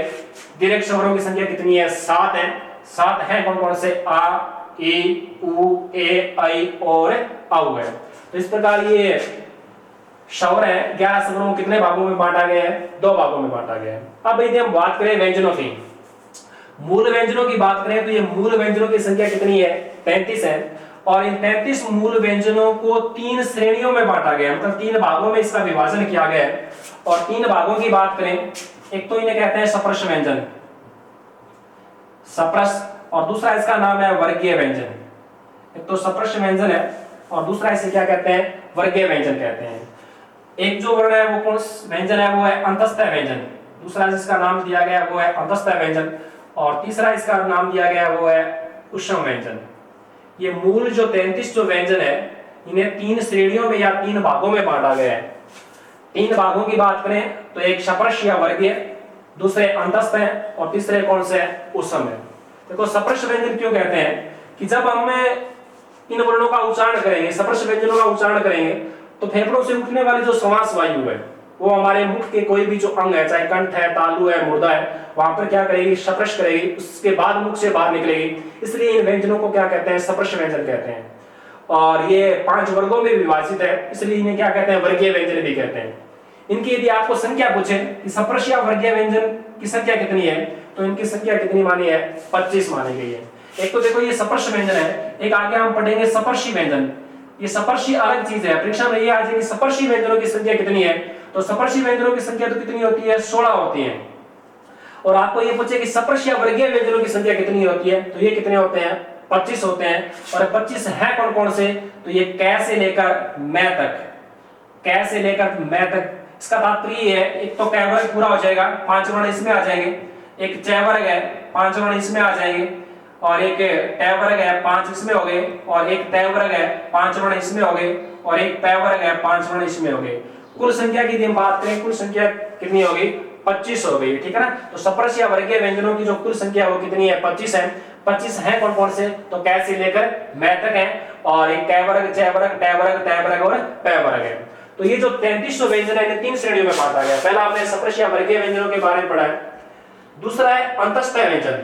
दीर्घ स्वरों की संख्या कितनी है? 7 है। 7 है कौन कौन से? आ, ई, उ, ए, ऐ और औ है। तो इस प्रकार ये स्वर है 11 स्वरों को कितने भागों में बांटा गया है? 2 भागों में बांटा गया है। अब यदि हम बात करें व्यंजनों की, मूल व्यंजनों की बात करें तो ये मूल व्यंजनों की संख्या कितनी है? 33 है। और इन 33 मूल व्यंजनों को 3 श्रेणियों में बांटा गया है, मतलब 3 भागों में इसका विभाजन किया गया है। और 3 भागों की बात करें, एक तो इन्हें कहते हैं सप्रश व्यंजन, सप्रश, और दूसरा इसका नाम है वर्गीय व्यंजन। एक तो सप्रश व्यंजन है और दूसरा इसे क्या कहते हैं? वर्गीय व्यंजन कहते हैं। एक जो वर्ण है वो कौन व्यंजन है? वो है अंतःस्थय व्यंजन। दूसरा जिसका नाम दिया गया वो है अंतःस्थय व्यंजन, और तीसरा इसका नाम दिया गया वो है ऊष्म व्यंजन। ये मूल जो 33 जो व्यंजन है इन्हें 3 श्रेणियों में या 3 भागों में बांटा गया है। 3 भागों की बात करें तो एक सप्रश या वर्गीय, दूसरे अंतःस्थय और तीसरे कौन से? ऊष्म है। देखो सप्रश व्यंजन क्यों कहते हैं कि जब हम इन वर्णों का उच्चारण करेंगे, सप्रश व्यंजनों का उच्चारण करेंगे, तो फेफड़ों से उठने वाली जो श्वास वायु है वो हमारे मुख के कोई भी जो अंग है, चाहे कंठ है, तालु है, मुर्दा है, वहां पर क्या करेगी? सप्रश करेगी, उसके बाद मुख से बाहर निकलेगी। इसलिए इन व्यंजनों को क्या कहते हैं? सप्रश व्यंजन कहते हैं। और ये 5 वर्गों में विभाजित है, इसलिए इन्हें क्या कहते हैं? वर्गीय व्यंजन भी कहते हैं। इनकी यदि आपको संख्या पूछे कि सप्रश या वर्गीय व्यंजन की संख्या कितनी है, तो इनकी संख्या कितनी मानी है? 25 मानी गई है। एक तो देखो ये सप्रश व्यंजन है, एक आगे हम पढ़ेंगे सपर्शी व्यंजन। ये सपर्शी अलग चीज है। परीक्षा में ये आ जाएगी सपर्शी व्यंजनों की संख्या कितनी है, तो सपर्शी व्यंजनों की संख्या तो कितनी होती है? 16 होती है। और आपको ये पूछे कि सप्रश या वर्गीय व्यंजनों की संख्या कितनी होती है, तो ये कितने होते हैं? 25 होते हैं। और 25 है कौन कौन से? तो ये कै से लेकर मैं तक, कै से लेकर मैं तक। इसका तात्पर्य है एक तो कै वर्ग पूरा हो जाएगा, 5 वर्ण इसमें आ जाएंगे, एक चै वर्ग है 5 वर्ण इसमें आ जाएंगे, और एक टै वर्ग है 5 इसमें हो गए, और एक तै वर्ग है 5 वर्ण इसमें हो गए, और एक पै वर्ग है 5 वर्ण इसमें हो गए। कुल संख्या की यदि हम बात करें, कुल संख्या कितनी होगी? 25 हो गई। ठीक है ना। तो सप्रश या वर्गीय व्यंजनों की जो कुल संख्या वो कितनी है? 25 है। 25 है कौन कौन से? तो कै से लेकर मैं तक है, और एक कै वर्ग, चै वर्ग, टै वर्ग, तै वर्ग और पै वर्ग है। तो ये जो 33 व्यंजन है इन्हें 3 श्रेणियों में बांटा गया। पहला आपने सप्रश या वर्गीय व्यंजनों के बारे में पढ़ा है। दूसरा है अंतःस्थय व्यंजन,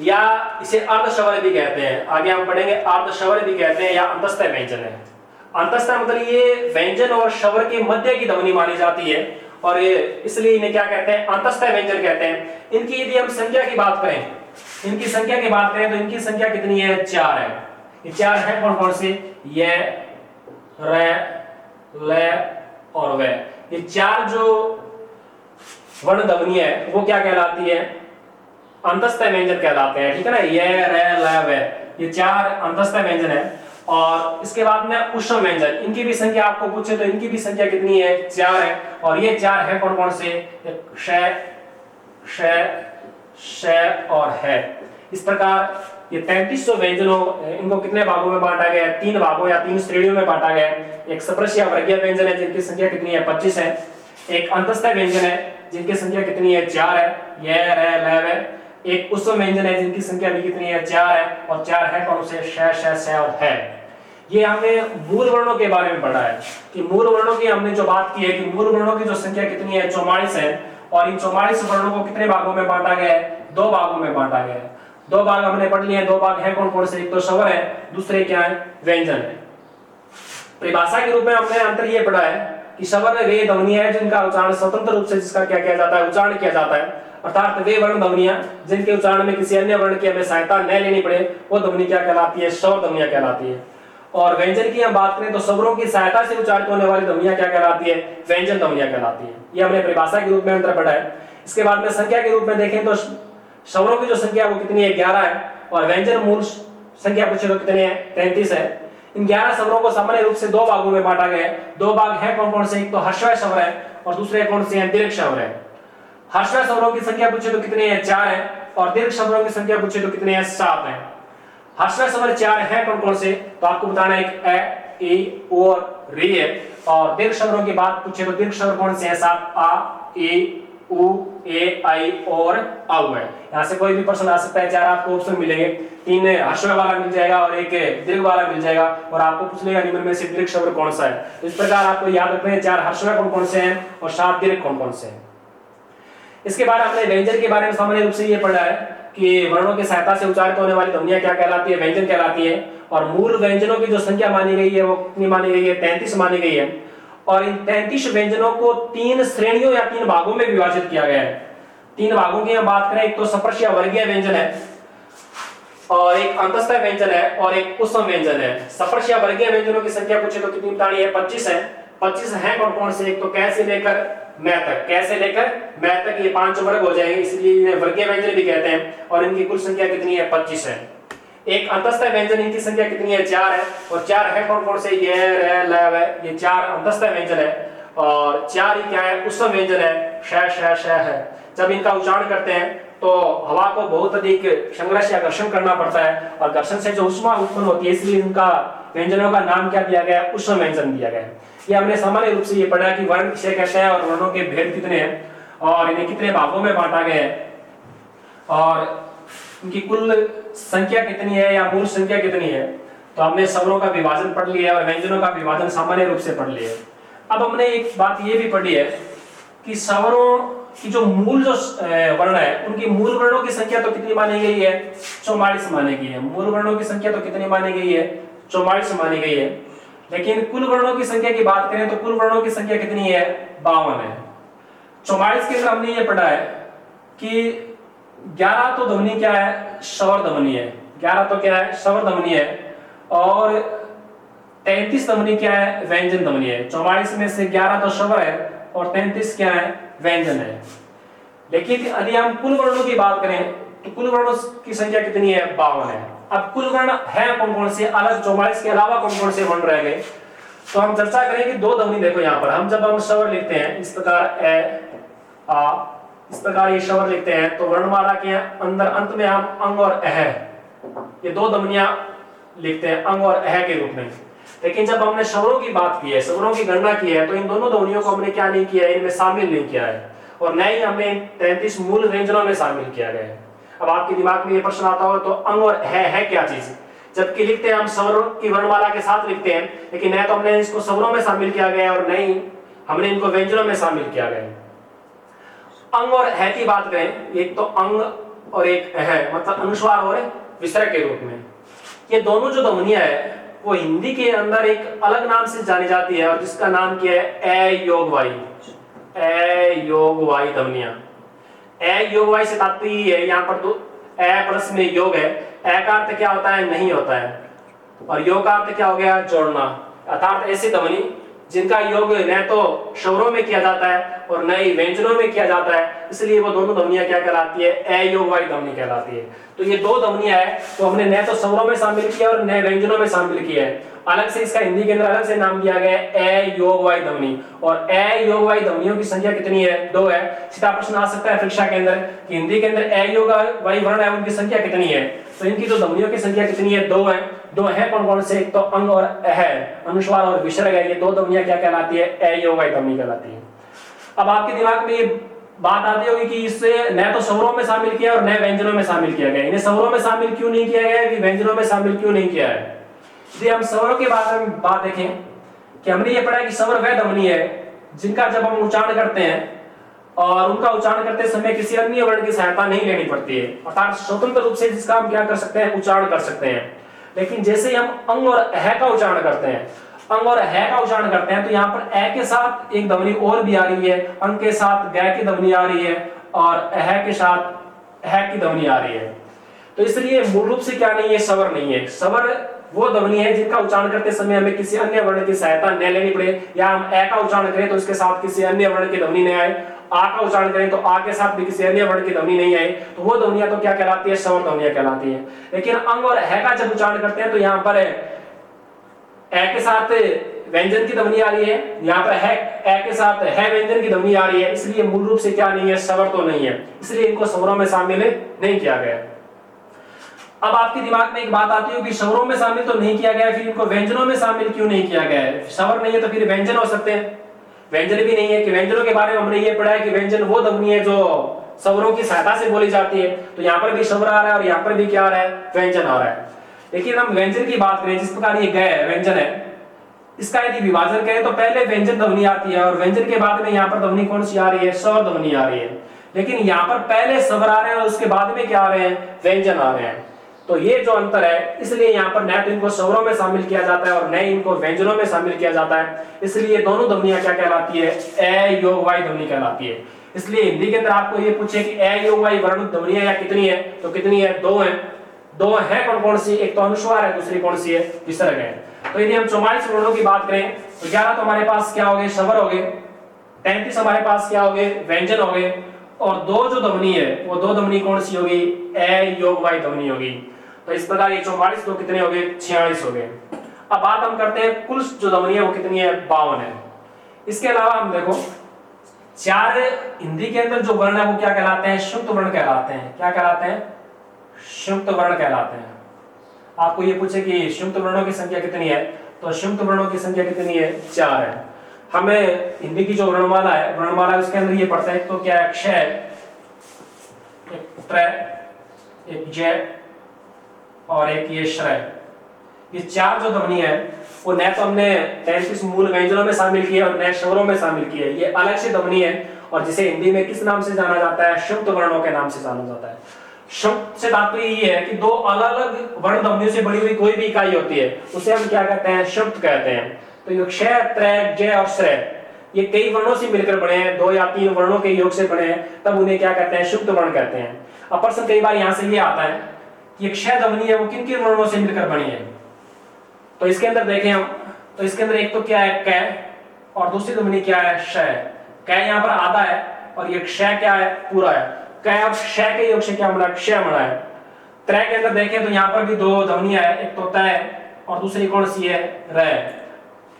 या इसे अर्धश्रवण भी कहते हैं। आगे हम पढ़ेंगे अर्धश्रवण भी कहते हैं, या अंतःस्थय व्यंजन है। अंतःस्थय मतलब ये व्यंजन और श्रवण के मध्य की ध्वनि मानी जाती है, और ये इसलिए इन्हें क्या कहते हैं? अंतःस्थय व्यंजन कहते हैं। इनकी यदि हम संख्या की बात करें, इनकी संख्या की बात करें तो इनकी संख्या कितनी है? 4 है। ये 4 है कौन कौन से? ये, रे, ले और वे। ये 4 जो वर्ण ध्वनि है वो क्या कहलाती है? अंतःस्थय व्यंजन कहलाते हैं। ठीक है ना। ये, रे, ल, वे, ये 4 अंतःस्थय व्यंजन है। और इसके बाद में ऊष्म व्यंजन, इनकी भी संख्या आपको पूछे तो इनकी भी संख्या कितनी है? 4 है। और ये 4 है कौन कौन से? श और है। इस प्रकार ये 33 व्यंजनों, इनको कितने भागों में बांटा गया है? 3 भागों या 3 श्रेणियों में बांटा गया है। एक सप्रश या वर्गीय व्यंजन है जिनकी संख्या कितनी है? 25 है। एक अंतःस्थय व्यंजन है जिनकी संख्या कितनी है? 4 है। ये, रे, ल, वे। एक ऊष्म व्यंजन है जिनकी संख्या भी कितनी है? 4 है। और 4 है कौन से? श और है। ये हमने मूल वर्णों के बारे में पढ़ा है कि मूल वर्णों की हमने जो बात की है कि मूल वर्णों की जो संख्या कितनी है? 44 है। और इन 44 वर्णों को कितने भागों में बांटा गया है? 2 भागों में बांटा गया है। 2 भाग हमने पढ़ लिए हैं। 2 भाग है कौन कौन से? एक तो स्वर है, दूसरे क्या है? व्यंजन है। परिभाषा के रूप में हमने अंतर ये पढ़ा है कि स्वर वे ध्वनियां है जिनका उच्चारण स्वतंत्र रूप से जिसका क्या किया जाता है? उच्चारण किया जाता है। अर्थात वे वर्ण ध्वनियां जिनके उच्चारण में किसी अन्य वर्ण की हमें सहायता न लेनी पड़े, वो ध्वनि क्या कहलाती है? स्वर ध्वनियां कहलाती है। और व्यंजन की हम बात करें तो स्वरों की सहायता से उच्चारित होने वाली ध्वनियां क्या कहलाती है? व्यंजन ध्वनियां कहलाती है। ये हमने परिभाषा के रूप में अंतर पढ़ा है। इसके बाद में संख्या के रूप में देखें तो स्वरों की जो संख्या वो कितनी है? 11 है। और व्यंजन मूल संख्या पूछे तो कितने हैं? 33 है। इन 11 स्वरों को सामान्य रूप से 2 भागों में बांटा गया है। 2 भाग है कौन कौन से? एक तो हर्षवाय स्वर है और दूसरे कौन से हैं? दीर्घ स्वर है। हर्षवाय स्वरों की संख्या पूछे तो कितने हैं? 4 है। और दीर्घ स्वरों की संख्या पूछे तो कितने हैं? 7 है। हर्षवाय स्वर 4 है कौन कौन से? तो आपको बताना है एक ए, ई, उ और री है। और दीर्घ स्वरों की बात पूछे तो दीर्घ स्वर कौन से हैं? 7 आ, ई, उ, ए, आई और औ है। यहाँ से कोई भी प्रश्न आ सकता है, 4 आपको ऑप्शन मिलेंगे, 3 ह्रस्व वाला मिल जाएगा और 1 दीर्घ वाला मिल जाएगा, और आपको पूछ लेगा निम्न में से दीर्घ स्वर कौन सा है। तो इस प्रकार आपको याद रखना है 4 ह्रस्व कौन कौन से हैं और 7 दीर्घ कौन कौन से हैं। इसके बाद हमने व्यंजन के बारे में सामान्य रूप से ये पढ़ा है कि वर्णों की सहायता से उच्चारित होने वाली ध्वनियां क्या कहलाती है, व्यंजन कहलाती है। और मूल व्यंजनों की जो संख्या मानी गई है वो कितनी मानी गई है, 33 मानी गई है। और इन 33 व्यंजनों को 3 श्रेणियों या 3 भागों में विभाजित किया गया है। 3 भागों की हम बात करें, एक तो सप्रश या वर्गीय व्यंजन है, और एक अंतस्थ व्यंजन है, और एक उष्म व्यंजन है। सप्रश या वर्गीय व्यंजनों की संख्या पूछे तो कितनी बतानी है, 25 है। 25 है कौन कौन से, एक तो कै से लेकर मैं तक, कैसे लेकर मैं तक, ये 5 वर्ग हो जाएंगे, इसलिए इन्हें वर्गीय व्यंजन भी कहते हैं। और इनकी कुल संख्या कितनी है, 25 है। एक अंतस्थ व्यंजन, इनकी संख्या कितनी है, 4 है। और 4 है कौन कौन से, ये रे ल है, ये 4 अंतस्थ व्यंजन है। और 4 ही क्या है, उष्म व्यंजन है, श श श है। जब इनका उच्चारण करते हैं तो हवा को बहुत अधिक संघर्ष या घर्षण करना पड़ता है, और घर्षण से जो ऊष्मा उत्पन्न होती है, इसलिए इनका व्यंजनों का नाम क्या दिया गया है, उष्म व्यंजन दिया गया है। ये हमने सामान्य रूप से ये पढ़ा कि वर्ण किसे कहते हैं और वर्णों के भेद कितने हैं और इन्हें कितने भागों में बांटा गया है और इनकी कुल संख्या कितनी है या मूल संख्या कितनी है। तो हमने स्वरों का विभाजन पढ़ लिया और व्यंजनों का विभाजन सामान्य रूप से पढ़ लिया। अब हमने एक बात ये भी पढ़ी है कि स्वरों की जो मूल जो वर्ण है, उनकी मूल वर्णों की संख्या तो कितनी मानी गई है, 44 मानी गई है। मूल वर्णों की संख्या तो कितनी मानी गई है, 44 मानी गई है। लेकिन कुल वर्णों की संख्या की बात करें तो कुल वर्णों की संख्या कितनी है, 52 है। 44 के अंदर हमने ये पढ़ा है कि 11 तो ध्वनि क्या है, स्वर ध्वनि है। 11 तो क्या है, स्वर ध्वनि है। और 33 ध्वनि क्या है, व्यंजन ध्वनि है। 44 में से 11 तो स्वर है और 33 क्या है, व्यंजन है। लेकिन यदि हम कुल वर्णों की बात करें तो कुल वर्णों की संख्या कितनी है, 52 है। अब कुल वर्ण है कौन कौन से, अलग 44 के अलावा कौन कौन से वर्ण रह गए, तो हम चर्चा करें कि 2 ध्वनि देखो यहाँ पर हम जब हम स्वर लिखते हैं इस प्रकार ए आ, इस प्रकार ये स्वर लिखते हैं तो वर्णमाला के अंदर अंत में हम अंग और अह, ये 2 ध्वनियां लिखते हैं अंग और अह के रूप में। लेकिन जब हमने स्वरों की बात की है, स्वरों की गणना की है, तो इन दोनों ध्वनियों को हमने क्या नहीं किया है, इनमें शामिल नहीं किया है और न ही हमने 33 मूल व्यंजनों में शामिल किया गया है। अब आपके दिमाग में ये प्रश्न आता हो तो अंग और है क्या चीज, जबकि लिखते हैं हम स्वरों की वर्णमाला के साथ लिखते हैं, लेकिन न तो हमने इसको स्वरों में शामिल किया गया और न ही हमने इनको व्यंजनों में शामिल किया गया है। अंग और है की बात करें, एक तो अंग और एक है, मतलब अनुस्वार और विसर्ग के रूप में। ये दोनों जो ध्वनियां है वो हिंदी के अंदर एक अलग नाम से जानी जाती है और जिसका नाम क्या है, ए योग वाई। ए योग वाई ध्वनियां। ए योग वाई से तात्पर्य है यहाँ पर तो ए प्लस में योग है। ए का अर्थ क्या होता है, नहीं होता है, और योग का अर्थ क्या हो गया, जोड़ना। अर्थात ऐसी ध्वनि जिनका योग न तो स्वरों में किया जाता है और न ही व्यंजनों में किया जाता है, इसलिए वो दोनों ध्वनियां क्या कहलाती है, ए योग वाई ध्वनि कहलाती है। तो ये 2 ध्वनियां है तो हमने न तो स्वरों में शामिल किया और न व्यंजनों में शामिल किया है। अलग से इसका हिंदी के अंदर अलग से नाम दिया गया है, ए योग वाई ध्वनि। और ए योग वाई ध्वनियों की संख्या कितनी है, 2 है। सीधा प्रश्न आ सकता है परीक्षा के अंदर कि हिंदी के अंदर ए योग वाई वर्ण है, उनकी संख्या कितनी है। तो इनकी जो ध्वनियों की संख्या कितनी है, 2 है। 2 है कौन कौन से, एक तो अंग और अह, अनुस्वार और विसर्ग है। ये 2 ध्वनियां क्या कहलाती है, ए योग वाई ध्वनि कहलाती है। अब आपके दिमाग में ये बात आती होगी कि इससे न तो स्वरों में शामिल किया और न व्यंजनों में शामिल किया गया। इन्हें स्वरों में शामिल क्यों नहीं किया गया, कि व्यंजनों में शामिल क्यों नहीं किया है। यदि हम स्वरों के बारे में बात देखें कि हमने ये पढ़ा कि स्वर वह ध्वनि है जिनका जब हम उच्चारण करते हैं और उनका उच्चारण करते समय किसी अन्य वर्ण की सहायता नहीं लेनी पड़ती है, अर्थात स्वतंत्र रूप से जिसका हम क्या कर सकते हैं, उच्चारण कर सकते हैं। लेकिन जैसे ही हम अंग और अह का उच्चारण करते हैं, अंग और है का उच्चारण करते हैं, तो यहाँ पर ए के साथ एक ध्वनि और भी आ रही है, अंग के साथ ग की ध्वनि आ रही है और अह के साथ है की ध्वनि आ रही है। तो इसलिए मूल रूप से क्या नहीं है, स्वर नहीं है। स्वर वो ध्वनि है जिनका उच्चारण करते समय हमें किसी अन्य वर्ण की सहायता न लेनी पड़े, या हम ए का उच्चारण करें तो उसके साथ किसी अन्य वर्ण की ध्वनि नहीं आए, आ का उच्चारण करें तो आ के साथ भी किसी अन्य वर्ण की ध्वनि नहीं आए, तो वो ध्वनियां तो क्या कहलाती है, स्वर ध्वनियां कहलाती है। लेकिन अंग और है का जब उच्चारण करते हैं तो यहाँ पर ए के साथ व्यंजन की ध्वनि आ रही है, यहाँ पर है ए के साथ है व्यंजन की ध्वनि आ रही है, इसलिए मूल रूप से क्या नहीं है, स्वर तो नहीं है, इसलिए इनको स्वरों में शामिल नहीं किया गया। अब आपके दिमाग में एक बात आती है कि स्वरों में शामिल तो नहीं किया गया, फिर इनको व्यंजनों में शामिल क्यों नहीं किया गया है। स्वर नहीं है तो फिर व्यंजन हो सकते हैं। व्यंजन भी नहीं है कि व्यंजनों के बारे में हमने ये पढ़ा है कि व्यंजन वो ध्वनि है जो स्वरों की सहायता से बोली जाती है, तो यहाँ पर भी स्वर आ रहा है और यहाँ पर भी क्या आ रहा है, व्यंजन आ रहा है। लेकिन हम व्यंजन की बात करें, जिस प्रकार ये ग है व्यंजन है, इसका यदि विभाजन करें तो पहले व्यंजन ध्वनि आती है और व्यंजन के बाद में यहाँ पर ध्वनि कौन सी आ रही है, स्वर ध्वनि आ रही है। लेकिन यहाँ पर पहले स्वर आ रहे हैं और उसके बाद में क्या आ रहे हैं, व्यंजन आ रहे हैं। तो ये जो अंतर है, इसलिए यहाँ पर न तो इनको स्वरों में शामिल किया जाता है और न इनको व्यंजनों में शामिल किया जाता है। इसलिए दोनों ध्वनियां क्या कहलाती है, ए योग वाई ध्वनि कहलाती है। इसलिए हिंदी के अंदर आपको ये पूछे कि ए योग वाई वर्णित ध्वनियां या कितनी है, तो कितनी है, दो है। दो है कौन कौन सी, एक तो अनुस्वार है, दूसरी कौन सी है, विसर्ग है। तो यदि हम 44 वर्णों की बात करें तो 11 तो हमारे पास क्या हो गए, स्वर हो गए, 33 हमारे पास क्या हो गए, व्यंजन हो गए, और दो जो ध्वनि है वो दो ध्वनि कौन सी होगी, ए योग वाई ध्वनि होगी। तो इस प्रकार ये 44 तो कितने हो गए, 46 हो गए। अब बात हम करते हैं कुल जो ध्वनि है वो कितनी है, 52 है। इसके अलावा हम देखो चार हिंदी के अंदर जो वर्ण है वो क्या कहलाते हैं, शुद्ध वर्ण कहलाते हैं। क्या कहलाते हैं, शुद्ध वर्ण कहलाते हैं। आपको ये पूछे कि शुद्ध वर्णों की संख्या कितनी है, तो शुद्ध वर्णों की संख्या कितनी है, 4 है। हमें हिंदी की जो वर्णमाला है, वर्णमाला उसके अंदर ये पढ़ता है, तो क्या है, क्ष, एक त्र, एक जय और एक ये श्रय। ये चार जो ध्वनि है वो न तो हमने 33 मूल व्यंजनों में शामिल किए और न स्वरों में शामिल किए, ये अलग से ध्वनि है और जिसे हिंदी में किस नाम से जाना जाता है, शुद्ध वर्णों के नाम से जाना जाता है। शुद्ध से तात्पर्य ये है कि दो अलग अलग वर्ण ध्वनियों से बनी हुई कोई भी इकाई होती है उसे हम क्या कहते हैं, शुद्ध कहते हैं। तो ये क्ष, त्र, जय और श्रय ये कई वर्णों से मिलकर बने हैं, 2 या 3 वर्णों के योग से बने हैं, तब उन्हें क्या कहते हैं, शुद्ध वर्ण कहते हैं। अब प्रश्न कई बार यहाँ से ये आता है कि क्ष ध्वनि है वो किन किन वर्णों से मिलकर बनी है। तो इसके अंदर देखें हम, तो इसके अंदर एक तो क्या है, क, और दूसरी ध्वनि क्या है, श। क यहाँ पर आधा है और ये क्ष क्या है, पूरा है। क और श के योग से क्या बना, क्ष बना है। त्र के अंदर देखें तो यहाँ पर भी दो ध्वनियां है, एक तो तय और दूसरी कौन सी है, र।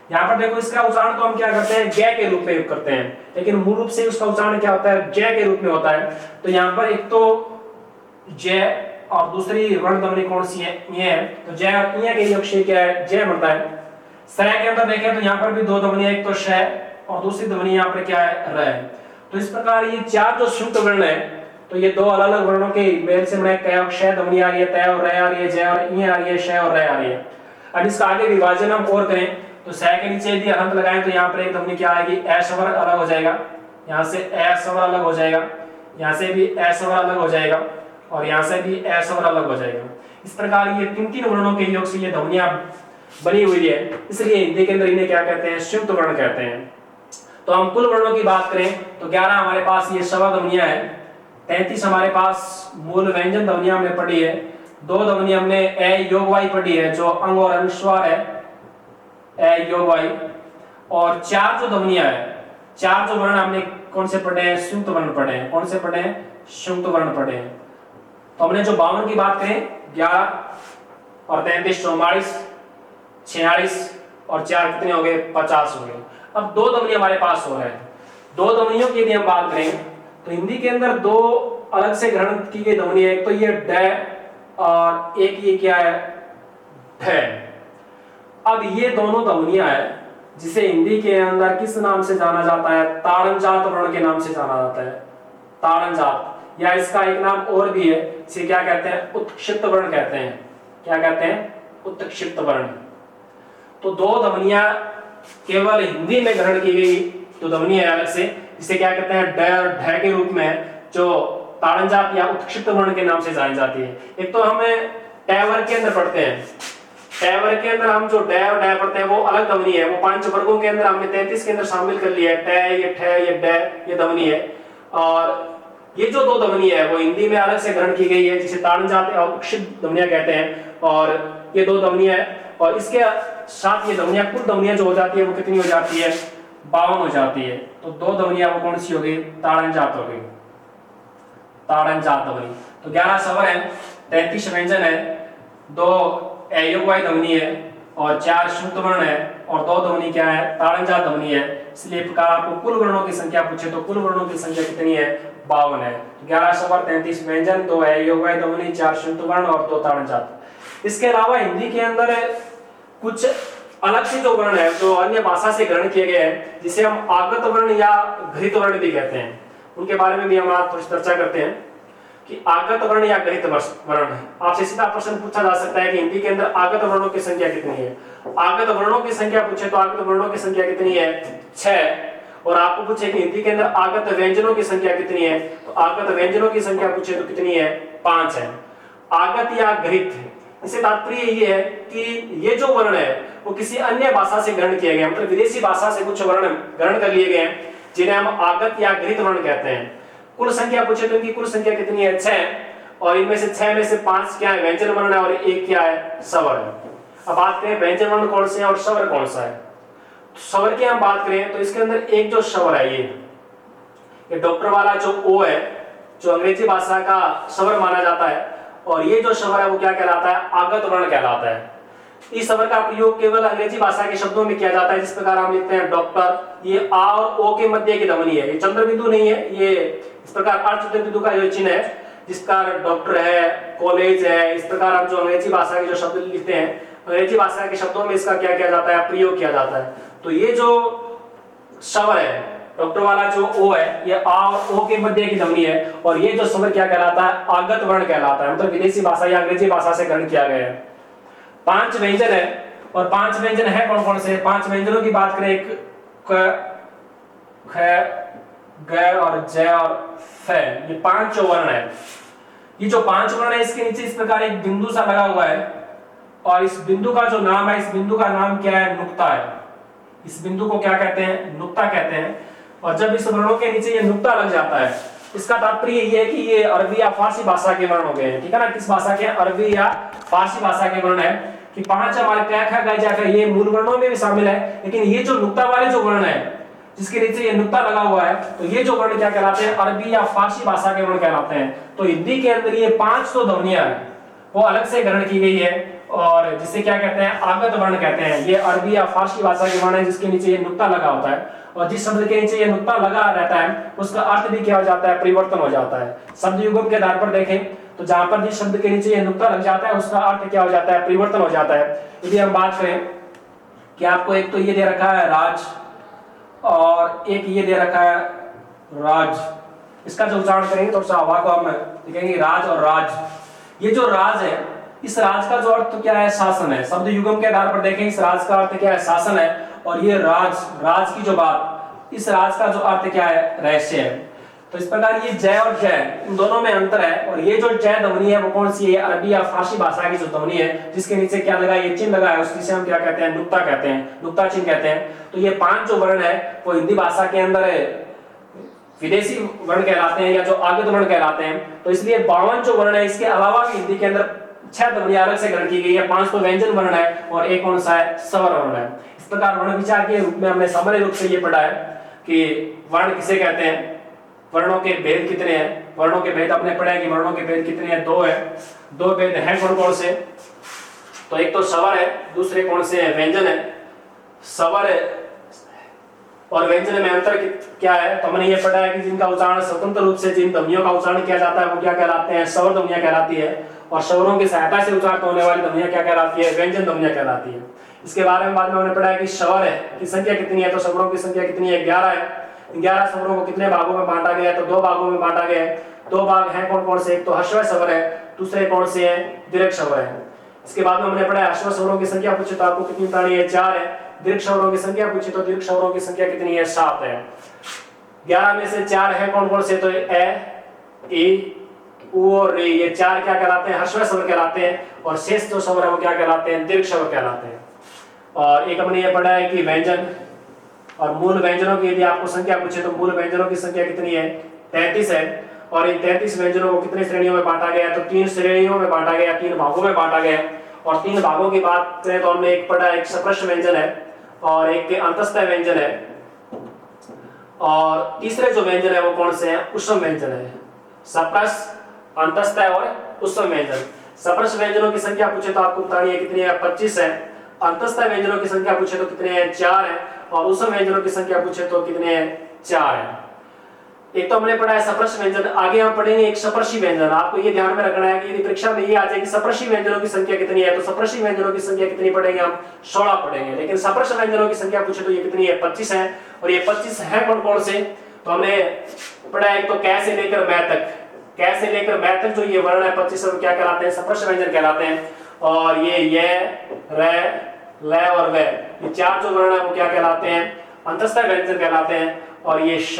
यहाँ पर देखो इसका उच्चारण तो हम क्या करते हैं, ग के रूप में करते हैं, लेकिन मूल रूप से उसका उच्चारण क्या होता है, जय के रूप में होता है। तो यहाँ पर एक तो जय और दूसरी वर्ण ध्वनि कौन सी है, ये है, तो जय और ये के योग से क्या है, जय बनता है। श्रय के अंदर देखें तो यहाँ पर भी दो ध्वनियां, एक तो श और दूसरी ध्वनि यहाँ पर क्या है, र। तो इस प्रकार ये चार जो शुद्ध वर्ण है, तो ये दो अलग अलग वर्णों के मेल से बने क और श ध्वनि आ रही है, तय और र आ रही है, जय और ये आ रही है, श और र आ रही है। अब इसका आगे विभाजन हम और करें तो स के नीचे यदि हंत लगाएं तो यहाँ पर एक ध्वनि क्या आएगी, ए स्वर अलग हो जाएगा, यहाँ से ए स्वर अलग हो जाएगा, यहाँ से भी ए स्वर अलग हो जाएगा और यहाँ से भी ए स्वर अलग हो जाएगा। इस प्रकार ये 3 वर्णों के योग से ये ध्वनियां बनी हुई है, इसलिए हिंदी के अंदर इन्हें क्या कहते हैं, शुद्ध वर्ण कहते हैं। तो हम कुल वर्णों की बात करें तो 11 हमारे पास ये स्वर ध्वनियां है, 33 हमारे पास मूल व्यंजन ध्वनियां हमने पढ़ी है, 2 ध्वनि हमने ए योग वाई पढ़ी है जो अंग और अनुस्वार है, ए योग वाई, और 4 जो ध्वनियां है, 4 जो वर्ण हमने कौन से पढ़े हैं, शुद्ध वर्ण पढ़े हैं। कौन से पढ़े हैं, शुद्ध वर्ण पढ़े हैं। तो हमने जो 52 की बात करें, 11 और 33 44, 46 और 4 कितने हो गए, 50 हो गए। अब 2 ध्वनि हमारे पास हो रहे हैं। 2 ध्वनियों की यदि हम बात करें तो हिंदी के अंदर 2 अलग से ग्रहण की गई ध्वनि है, एक तो ये ड और एक ये क्या है, ढ। अब ये दोनों ध्वनियां है जिसे हिंदी के अंदर किस नाम से जाना जाता है, ताड़नजात वर्ण के नाम से जाना जाता है, ताड़नजात, या इसका एक नाम और भी है, इसे क्या कहते हैं, उत्क्षिप्त वर्ण कहते हैं। क्या कहते हैं, उत्क्षिप्त वर्ण। तो 2 ध्वनियां केवल हिंदी में ग्रहण की गई तो ध्वनि है अलग से, जिसे क्या कहते हैं, ड और ढ के रूप में, जो ताड़नजात या उत्क्षिप्त वर्ण के नाम से जानी जाती है। एक तो हमें ट वर्ग के अंदर पढ़ते हैं, ट वर्ग के अंदर हम जो ड और ढ पढ़ते हैं वो अलग ध्वनि है, वो 5 वर्गों के अंदर हमने 33 के अंदर शामिल कर लिया है, ट, ये ठ, ये ड, ये ध्वनि है। और ये जो 2 ध्वनि है वो हिंदी में अलग से ग्रहण की गई है, जिसे ताड़नजात या उत्क्षिप्त ध्वनियां कहते हैं। और ये 2 ध्वनियां है और इसके साथ ये ध्वनियां, कुल ध्वनियां जो हो जाती है वो कितनी हो जाती है, 52 हो जाती है। तो 2 ध्वनियां वो कौन सी हो गई, ताड़नजात हो गई, ताड़नजात ध्वनि। तो 11 स्वर है, 33 व्यंजन है, 2 अयोगवाई ध्वनि है और 4 शुद्ध वर्ण है और 2 ध्वनि क्या है, ताड़नजात ध्वनि है। इसलिए प्रकार आपको कुल वर्णों की संख्या पूछे तो कुल वर्णों की संख्या कितनी है, 52 है। 11 स्वर, 33 व्यंजन, 2 अयोगवाई ध्वनि, 4 शुद्ध वर्ण और 2 ताड़नजात। इसके अलावा हिंदी के अंदर कुछ अलग से जो वर्ण है जो अन्य भाषा से ग्रहण किए गए हैं, जिसे हम आगत वर्ण या घृत वर्ण भी कहते हैं, उनके बारे में भी हम आज थोड़ी चर्चा करते हैं कि आगत वर्ण या घृत वर्ण। आपसे सीधा प्रश्न पूछा जा सकता है कि हिंदी के अंदर आगत वर्णों की संख्या कितनी है। आगत वर्णों की संख्या पूछे तो आगत वर्णों की संख्या कितनी है? 6। और आपको पूछे कि हिंदी के अंदर आगत व्यंजनों की संख्या कितनी है, तो आगत व्यंजनों की संख्या पूछे तो कितनी है? 5 है। आगत या घृत, इससे तात्पर्य ये है कि ये जो वर्ण है वो किसी अन्य भाषा से ग्रहण किए गए, मतलब विदेशी भाषा से कुछ वर्ण ग्रहण कर लिए गए हैं, जिन्हें हम आगत या घृत वर्ण कहते हैं। कुल संख्या पूछे तो इनकी कुल संख्या कितनी है? 6। और इनमें से 6 में से 5 क्या है? व्यंजन वर्ण है और 1 क्या है? स्वर है। अब बात करें व्यंजन वर्ण कौन से हैं और स्वर कौन सा है। तो स्वर की हम बात करें तो इसके अंदर एक जो स्वर है, ये डॉक्टर वाला जो ओ है, जो अंग्रेजी भाषा का स्वर माना जाता है, और ये जो स्वर है वो क्या कहलाता है? आगत वर्ण कहलाता है। इस स्वर का प्रयोग केवल अंग्रेजी भाषा के शब्दों में किया जाता है। जिस प्रकार हम लिखते हैं डॉक्टर, ये आ और ओ के मध्य की ध्वनि है, ये चंद्र बिंदु नहीं है, ये इस प्रकार अर्ध बिंदु का जो चिन्ह है, जिस प्रकार डॉक्टर है, कॉलेज है, इस प्रकार हम जो अंग्रेजी भाषा के जो शब्द लिखते हैं, अंग्रेजी भाषा के शब्दों में इसका क्या किया जाता है? प्रयोग किया जाता है। तो ये जो स्वर है, डॉक्टर वाला जो ओ है, ये आ और ओ के मध्य की ध्वनि है, और ये जो स्वर क्या कहलाता है? आगत वर्ण कहलाता है, मतलब विदेशी भाषा या अंग्रेजी भाषा से ग्रहण किया गया है। 5 व्यंजन है, और 5 व्यंजन है कौन कौन से? 5 व्यंजनों की बात करें, एक क, ख, ग और ज और फ, ये 5 जो वर्ण है, ये जो 5 वर्ण है, इसके नीचे इस प्रकार एक बिंदु सा लगा हुआ है, और इस बिंदु का जो नाम है, इस बिंदु का नाम क्या है? नुक्ता है। इस बिंदु को क्या कहते हैं? नुक्ता कहते हैं। और जब इस वर्णों के नीचे ये नुक्ता लग जाता है, इसका तात्पर्य ये है कि ये अरबी या फारसी भाषा के वर्ण हो गए हैं, ठीक है ना। किस भाषा के? अरबी या फारसी भाषा के वर्ण है। कि 5 हमारे क, ख, ग, ज, ये मूल वर्णों में भी शामिल है, लेकिन ये जो नुक्ता वाले जो वर्ण है, जिसके नीचे ये नुक्ता लगा हुआ है, तो ये जो वर्ण क्या कहलाते हैं? अरबी या फारसी भाषा के वर्ण कहलाते हैं। तो हिंदी के अंदर ये 5 तो ध्वनियां हैं, वो अलग से ग्रहण की गई है, और जिसे क्या कहते हैं? आगत वर्ण कहते हैं। ये अरबी या फारसी भाषा के वर्ण है, जिसके नीचे ये नुक्ता लगा होता है, और जिस शब्द के नीचे ये नुक्ता लगा रहता है उसका अर्थ भी क्या हो जाता है? परिवर्तन हो जाता है। शब्द युग्म के आधार पर देखें तो जहां पर जिस शब्द के नीचे ये नुक्ता लग जाता है उसका अर्थ क्या हो जाता है? परिवर्तन हो जाता है। यदि हम बात करें कि आपको एक तो ये दे रखा है राज, और एक ये दे रखा है राज, इसका जो उच्चारण करेंगे तो हवा को हम लिखेंगे राज और राज। ये जो राज है, इस राज का जो अर्थ तो क्या है? शासन है। शब्द युग्म के आधार पर देखें, इस राज का अर्थ क्या है? शासन है। और ये राज, राज की जो बात, इस राज का जो अर्थ क्या है? रहस्य है। तो इस प्रकार ये जय और जय, इन दोनों में अंतर है। और ये जो जय ध्वनि है वो कौन सी है? अरबी या फारसी भाषा की जो ध्वनि है, जिसके नीचे क्या लगा? ये चिन्ह लगा है, उससे हम क्या कहते हैं? नुक्ता कहते हैं, नुक्ता चिन्ह कहते हैं। तो ये 5 जो वर्ण है वो हिंदी भाषा के अंदर विदेशी वर्ण कहलाते हैं, या जो आगत वर्ण कहलाते हैं। तो इसलिए 52 जो वर्ण है, इसके अलावा भी हिंदी के अंदर 6 ध्वनियां अलग से ग्रहण की गई है। 5 तो व्यंजन वर्ण है, और एक कौन सा है? स्वर वर्ण है। इस प्रकार वर्ण विचार के रूप में हमने सामान्य रूप से ये पढ़ा है कि वर्ण किसे कहते हैं, वर्णों के भेद कितने हैं। वर्णों के भेद अपने पढ़े कि वर्णों के भेद कितने हैं? 2 है। 2 भेद हैं कौन कौन से? तो एक तो स्वर है, दूसरे कौन से हैं? व्यंजन है। स्वर और व्यंजन में अंतर क्या है? तो हमने ये पढ़ा है कि जिनका उच्चारण स्वतंत्र रूप से जिन ध्वनियों का उच्चारण किया जाता है वो क्या कहलाते हैं? स्वर ध्वनियां कहलाती है। और स्वरों की सहायता से उच्चारित होने वाली ध्वनियां क्या कहलाती है? व्यंजन ध्वनियां कहलाती है। इसके बारे में बाद में हमने पढ़ा है कि स्वर है की संख्या कितनी है, तो स्वरों की संख्या कितनी है? 11 है। 11 स्वरों को कितने भागों में बांटा गया है? तो 2 भागों में बांटा गया है। 2 भाग हैं कौन कौन से? एक तो ह्रस्व स्वर है, दूसरे कौन से हैं? दीर्घ स्वर है। इसके बाद में हमने पढ़ा ह्रस्व स्वरों की संख्या पूछे तो आपको कितनी बतानी है? 4 है। दीर्घ स्वरों की संख्या पूछे तो दीर्घ स्वरों की संख्या कितनी है? 7 है। 11 में से 4 है कौन कौन से? तो ए, ई, उ और रे, ये 4 क्या कहलाते हैं? ह्रस्व स्वर कहलाते हैं। और शेष जो स्वर है वो क्या कहलाते हैं? दीर्घ स्वर कहलाते हैं। और एक हमने ये पढ़ा है कि व्यंजन और मूल व्यंजनों की यदि आपको संख्या पूछे तो मूल व्यंजनों की संख्या कितनी है? 33 है। और इन 33 व्यंजनों को कितने श्रेणियों में बांटा गया? तो 3 श्रेणियों में बांटा गया, 3 भागों में बांटा गया। और 3 भागों की बात करें तो हमने एक पढ़ा, एक सप्रश्न व्यंजन है और एक अंतस्थ व्यंजन है, और तीसरे जो व्यंजन है वो कौन से हैं? उष्म व्यंजन है। सप्रश्न, अंतस्थ और उष्म व्यंजन। सप्रश्न व्यंजनों की संख्या पूछे तो आपको बतानी है कितनी है? 25 है। अंतस्थ व्यंजनों की संख्या पूछे तो कितने हैं? 4 है। और उष्म व्यंजनों की संख्या पूछे तो कितने हैं? 4 है। एक तो हमने पढ़ा है सप्रश व्यंजन, आगे हम पढ़ेंगे एक सप्रशी व्यंजन। आपको ये ध्यान में रखना है कि यदि परीक्षा में ये आ जाए कि सप्रशी व्यंजनों की संख्या कितनी है, तो सप्रशी व्यंजनों की संख्या कितनी पढ़ेंगे हम, 16 पढ़ेंगे। लेकिन सप्रश व्यंजनों की संख्या पूछे तो ये कितनी है, 25 है। और ये 25 है कौन कौन से, तो हमने पढ़ा है एक तो कै से लेकर मै तक, कै से लेकर मै तक जो ये वर्ण है 25 वो क्या कहलाते हैं, सप्रश व्यंजन कहलाते हैं। और ये रे ल और व, ये चार जो वर्ण है वो क्या कहलाते हैं, अंतस्थ व्यंजन कहलाते हैं। और ये श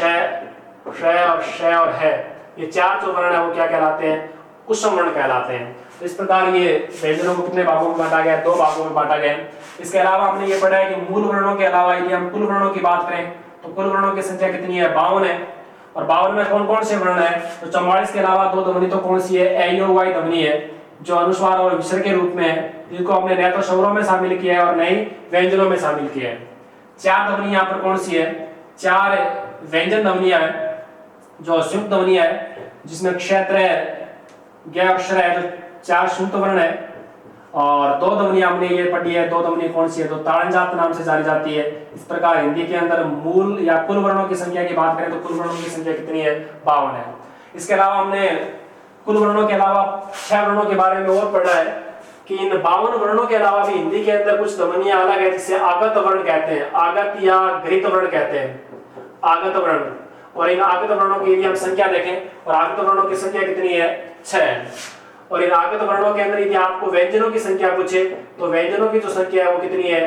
और है, ये चार जो वर्ण है वो क्या कहलाते हैं, कुसम वर्ण कहलाते हैं। तो इस प्रकार ये व्यंजनों को कितने भागों में बांटा गया, 2 भागों में बांटा गया। इसके अलावा हमने ये पढ़ा है कि मूल वर्णों के अलावा यदि हम कुल वर्णों की बात करें तो कुल वर्णों की संख्या कितनी है, 52 है। और 52 में कौन कौन से वर्ण है, तो 44 के अलावा 2 ध्वनि तो कौन सी है, ए ओ वाई ध्वनि है, जो अनुस्वार और विसर्ग के रूप में है, जिनको हमने न तो स्वरों में शामिल किया है और न ही व्यंजनों में शामिल किया है। 4 ध्वनि यहाँ पर कौन सी है, 4 व्यंजन ध्वनियां हैं जो संयुक्त ध्वनियां है, जिसमें क्षेत्र ग अक्षर है जो 4 संयुक्त वर्ण है। और 2 ध्वनियां हमने ये पढ़ी है, 2 ध्वनि कौन सी है, तो ताड़नजात नाम से जानी जाती है। इस प्रकार हिंदी के अंदर मूल या कुल वर्णों की संख्या की बात करें तो कुल वर्णों की संख्या कितनी है, 52 है। इसके अलावा हमने कुल वर्णों के अलावा 6 वर्णों के बारे में और पढ़ा है कि इन 52 वर्णों के अलावा भी हिंदी के अंदर कुछ ध्वनियां अलग है, जिसे आगत वर्ण कहते हैं, आगत या घृत वर्ण कहते हैं, आगत वर्ण। और इन आगत वर्णों की यदि हम संख्या देखें, और आगत वर्णों की संख्या कितनी है, 6 है। और इन आगत वर्णों के अंदर यदि आपको व्यंजनों की संख्या पूछे तो व्यंजनों की जो संख्या है वो कितनी है,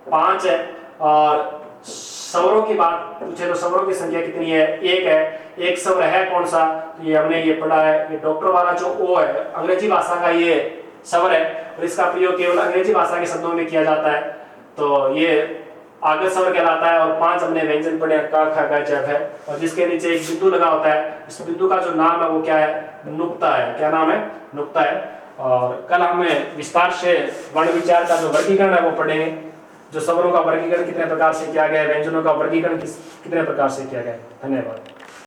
5 है। और स्वरों की बात पूछे तो स्वरों की संख्या कितनी है, 1 है। एक स्वर है कौन सा, तो ये हमने ये पढ़ा है, ये डॉक्टर वाला जो ओ है, अंग्रेजी भाषा का ये स्वर है और इसका प्रयोग केवल अंग्रेजी भाषा के शब्दों में किया जाता है, तो ये आगत स्वर कहलाता है। और 5 हमने व्यंजन पढ़े, क ख ग च है, और जिसके नीचे एक बिंदु लगा होता है, इस बिंदु का जो नाम है वो क्या है, नुक्ता है। क्या नाम है, नुक्ता है। और कल हमें विस्तार से वर्ण विचार का जो वर्गीकरण है वो पढ़ेंगे, जो स्वरों का वर्गीकरण कितने प्रकार से किया गया है, व्यंजनों का वर्गीकरण कितने प्रकार से किया गया है। धन्यवाद।